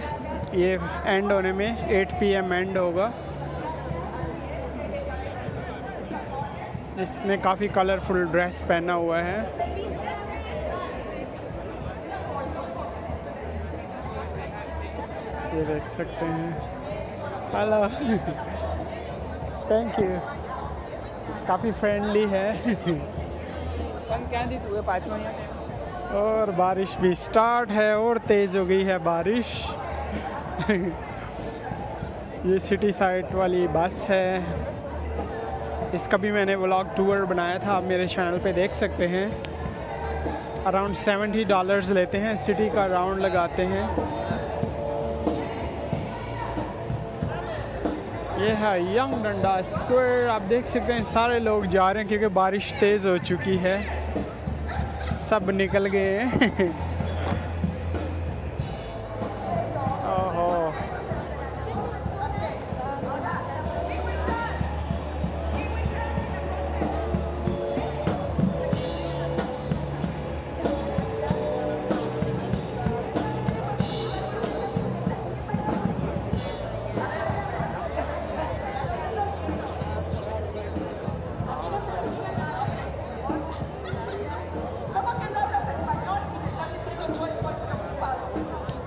ये एंड होने में 8 PM एंड होगा इसने काफ़ी कलरफुल ड्रेस पहना हुआ है ये देख सकते हैं हेलो थैंक यू काफ़ी फ्रेंडली है और बारिश भी स्टार्ट है और तेज़ हो गई है बारिश ये सिटी साइड वाली बस है इसका भी मैंने व्लॉग टूर बनाया था आप मेरे चैनल पे देख सकते हैं अराउंड $70 लेते हैं सिटी का राउंड लगाते हैं ये है यंग डंडा स्क्वायर आप देख सकते हैं सारे लोग जा रहे हैं क्योंकि बारिश तेज़ हो चुकी है सब निकल गए हैं ओहो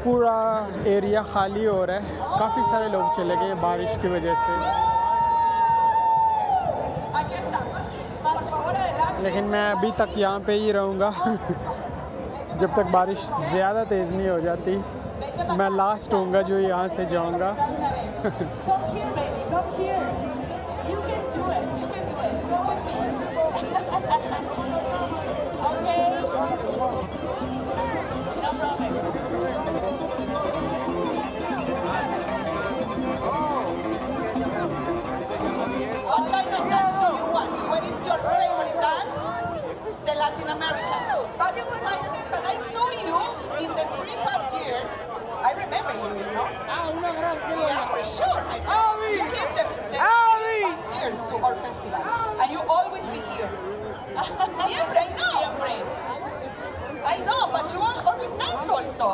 पूरा एरिया खाली हो रहा है, काफ़ी सारे लोग चले गए बारिश की वजह से, लेकिन मैं अभी तक यहाँ पे ही रहूँगा जब तक बारिश ज़्यादा तेज़ नहीं हो जाती। मैं लास्ट होऊंगा जो यहाँ से जाऊँगा। What type of dance do you want? What is your favorite dance? The Latin American. But I saw you in the 3 past years. I remember you know? Yeah, for sure. You came the 3 past years to our festival. And you always be here. Siempre, I know. Siempre. I know, but you always dance also.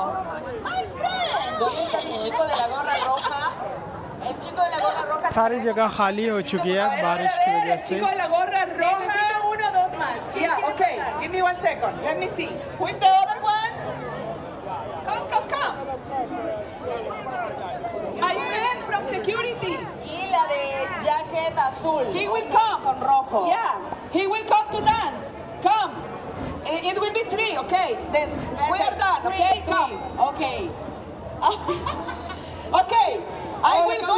My friend. ¿Dónde está el chico de la gorra roja? El chico de la gorra roja. सारी जगह खाली हो चुकी है बारिश की वजह से। Chico de la gorra roja. Necesito 1 o 2 más. Yeah, okay. Give me 1 second. Let me see. Who is the other one? Come. My friend from security. Y la de jacket azul. He will come. Con rojo. Yeah. He will come to dance. Come. It will be 3, okay? Then we are done, okay? Come. Okay. Okay. I will go.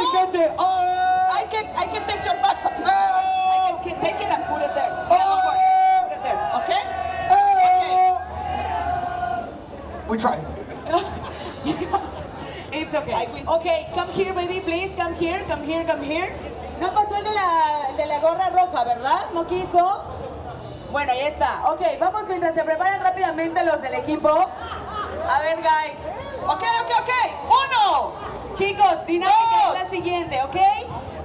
I can take your backpack. I can take it and put it there. Put it there, okay? Okay. We try. It's okay. Okay, come here, baby, please. Come here. No pasó el de la gorra roja, ¿verdad? ¿No quiso? Bueno, ahí está. Ok, vamos mientras se preparan rápidamente los del equipo. A ver, guys. Ok. 1. Chicos, dinámica es la siguiente, ¿ok?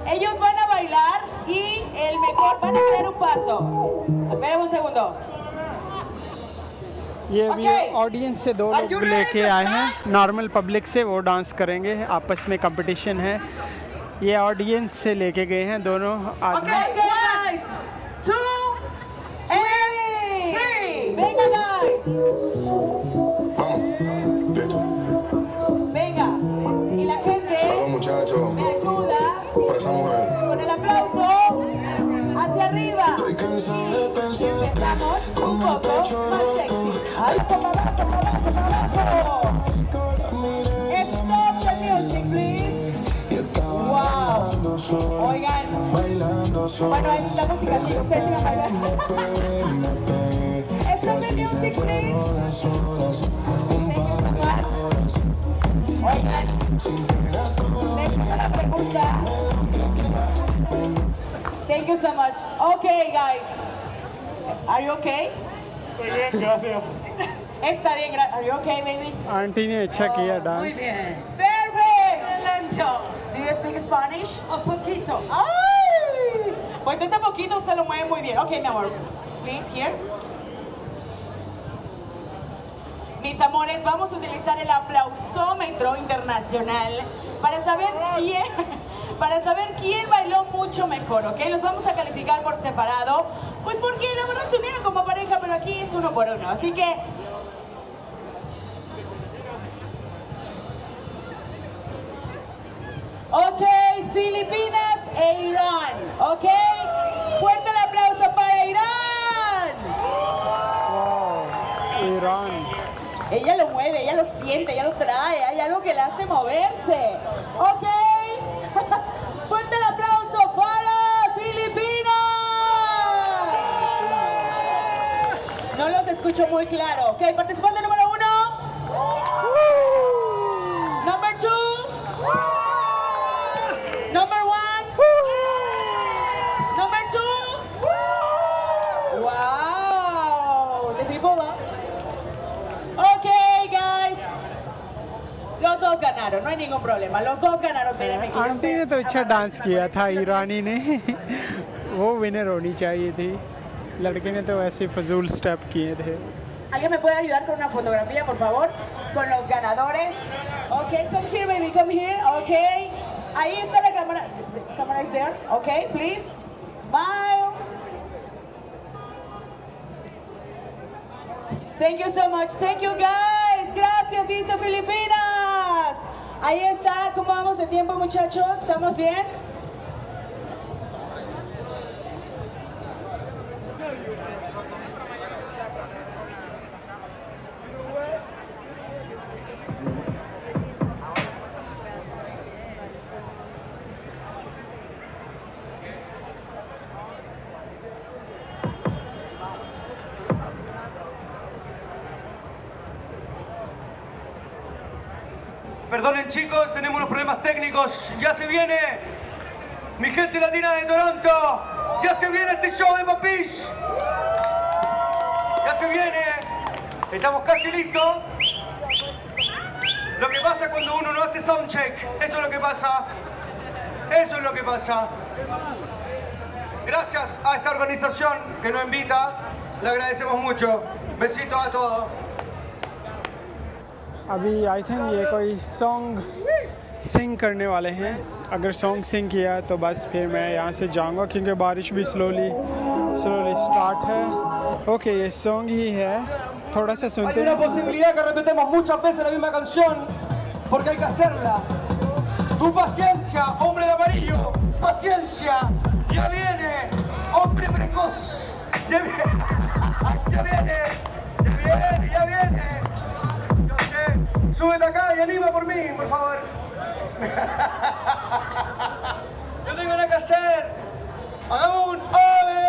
Ellos van a bailar y el mejor van a crear un paso. Esperen un segundo. ये भी ऑडियंस से 2 लोग लेके आए हैं, normal public से, वो डांस करेंगे, आपस में कंपटीशन है। ये ऑडियंस से लेके गए हैं दोनों आदमी। Okay, guys. 2 and 3. Venga, guys. Listo. Venga. Y la gente Salud, muchachos. me ayuda Por esa mujer. con el aplauso hacia arriba. Estoy cansado de pensar Empezamos con un el poco pecho más roto. sexy. Ahí, para abajo. Stop the music, please. Wow. Oigan. Bueno, ahí la música sí, ustedes sigan bailando. Stop the music, please. Oigan. Les pregunta. Thank you so much. Okay, guys. Are you okay? bien, gracias. Está bien, gracias. Are you okay, baby? Aunty ने अच्छा किया Muy dance. bien. Perfect. Do you speak Spanish? Un poquito. ¡Ay! Pues ese poquito usted lo mueve muy bien. Ok, mi amor. Please, here. Mis amores, vamos a utilizar el aplausómetro internacional para saber quién bailó mucho mejor, ¿ok? Los vamos a calificar por separado, pues porque la verdad se unieron como pareja, pero aquí es 1 por 1, así que... Ok, Filipinas e Irán, ¿ok? Fuerte el aplauso para Irán. Wow, Irán. Ella lo mueve, ella lo siente, ella lo trae, hay algo que le hace moverse. Ok. Fuerte el aplauso para Filipinas. No los escucho muy claro. Ok, participante número 1. Number 2. Number 1. Number 2. Wow. The people up. Ok, guys. Los dos ganaron, no hay ningún problema. Los dos ganaron. Mírenme, aunty ने तो अच्छा डांस किया था, ईरानी ने। वो विनर होनी चाहिए थी, लड़के ने तो ऐसे फजूल स्टेप किए थे। ¿Alguien me puede ayudar con una fotografía, por favor? Con los ganadores. Ok, come here, baby, come here. Ok. Ahí está la cámara. The camera is there. Ok, please. Smile. Thank you so much. Thank you, guys. Gracias, dice Filipinas. Ahí está, ¿cómo vamos de tiempo, muchachos? ¿Estamos bien? Perdonen chicos, tenemos unos problemas técnicos. Ya se viene mi gente latina de Toronto. Ya se viene este show de Papish. Ya se viene. Estamos casi listos. Lo que pasa cuando uno no hace soundcheck. Eso es lo que pasa. Eso es lo que pasa. Gracias a esta organización que nos invita. Le agradecemos mucho. Besitos a todos. अभी I think ये कोई सॉन्ग सिंग करने वाले हैं। अगर सॉन्ग सिंग किया तो बस फिर मैं यहाँ से जाऊँगा क्योंकि बारिश भी स्लोली स्टार्ट है। ओके ये सॉन्ग ही है, थोड़ा सा सुनते हैं। Hay una posibilidad que repetamos muchas veces la misma canción porque hay que hacerla. Tu paciencia, hombre de amarillo, paciencia. Ya viene, hombre precoz. Ya viene, ya viene, ya viene, ya viene. Súbete acá y anima por mí, por favor. Yo tengo nada que hacer. Hagamos un ove.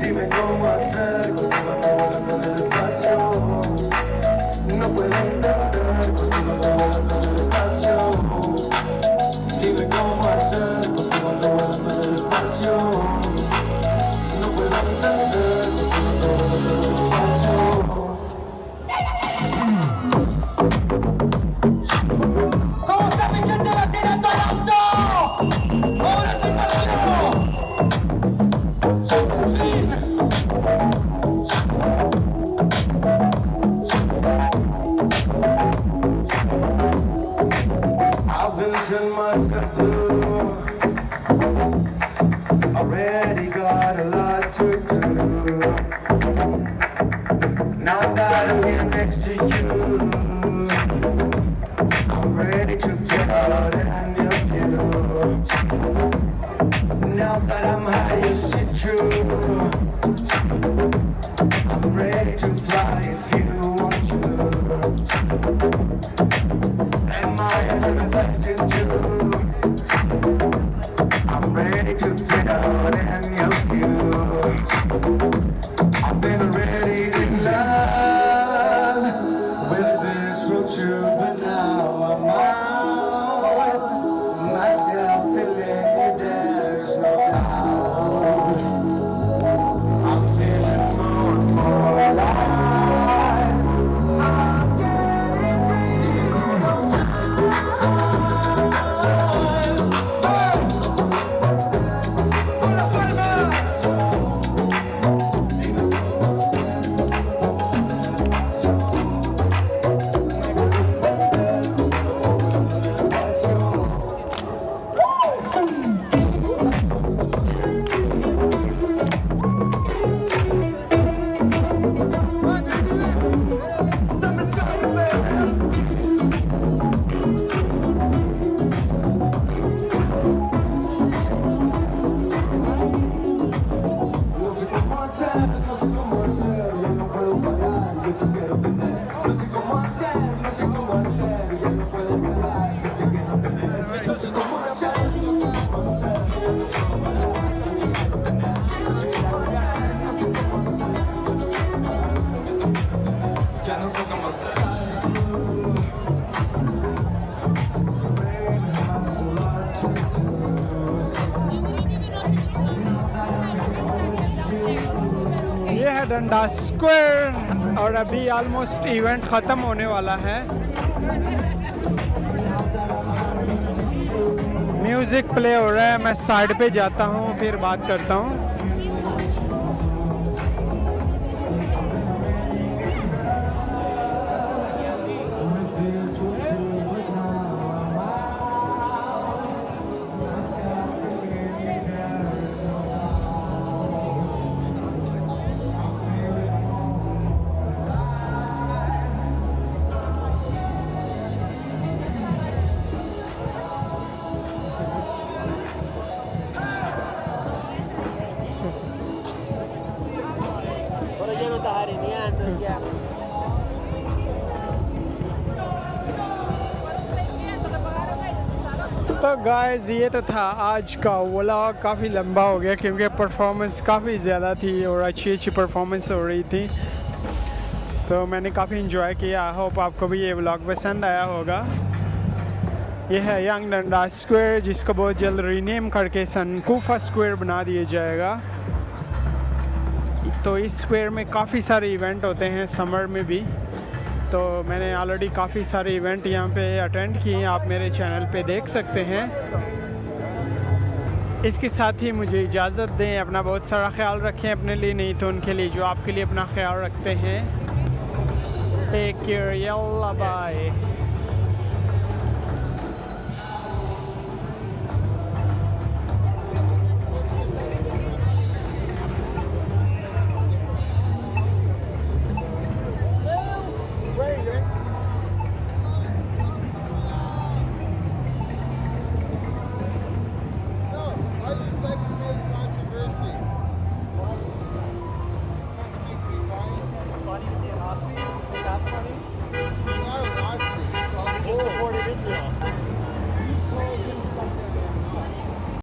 Dime cómo hacer con el espacio. No puedo entender con el espacio. Dime cómo hacer con el espacio. No puedo entender con el espacio. ¿Cómo está mi gente latina en Toronto? Ahora sí partió. I've been sent myself through. Already got a lot to do. Now that I'm here next to you, I'm ready to get out and help you. Now that I'm high, you see true. I'm ready to fly if you want to. And my eyes are reflecting too. I'm ready to get out and help you. I've been already in love with this road trip, but now I'm out myself feeling there's no doubt. I'm feeling more and more alive. I'm getting real close. ये है डंडा स्क्वायर और अभी almost event ख़त्म होने वाला है। Music play हो रहा है, मैं साइड पे जाता हूँ फिर बात करता हूँ। estás areneando ya. तो गाइस ये तो था आज का व्लॉग। काफ़ी लंबा हो गया क्योंकि परफॉर्मेंस काफ़ी ज़्यादा थी और अच्छी परफॉर्मेंस हो रही थी, तो मैंने काफ़ी इन्जॉय किया। आई होप आपको भी ये व्लॉग पसंद आया होगा। ये है यंग डंडा स्क्वायर, जिसको बहुत जल्द रीनेम करके संकूफा स्क्वायर बना दिया जाएगा। तो इस स्क्वायर में काफ़ी सारे इवेंट होते हैं, समर में भी। तो मैंने ऑलरेडी काफ़ी सारे इवेंट यहाँ पे अटेंड किए हैं, आप मेरे चैनल पे देख सकते हैं। इसके साथ ही मुझे इजाज़त दें, अपना बहुत सारा ख्याल रखें, अपने लिए नहीं तो उनके लिए जो आपके लिए अपना ख्याल रखते हैं। टेक केयर, यल्ला बाय।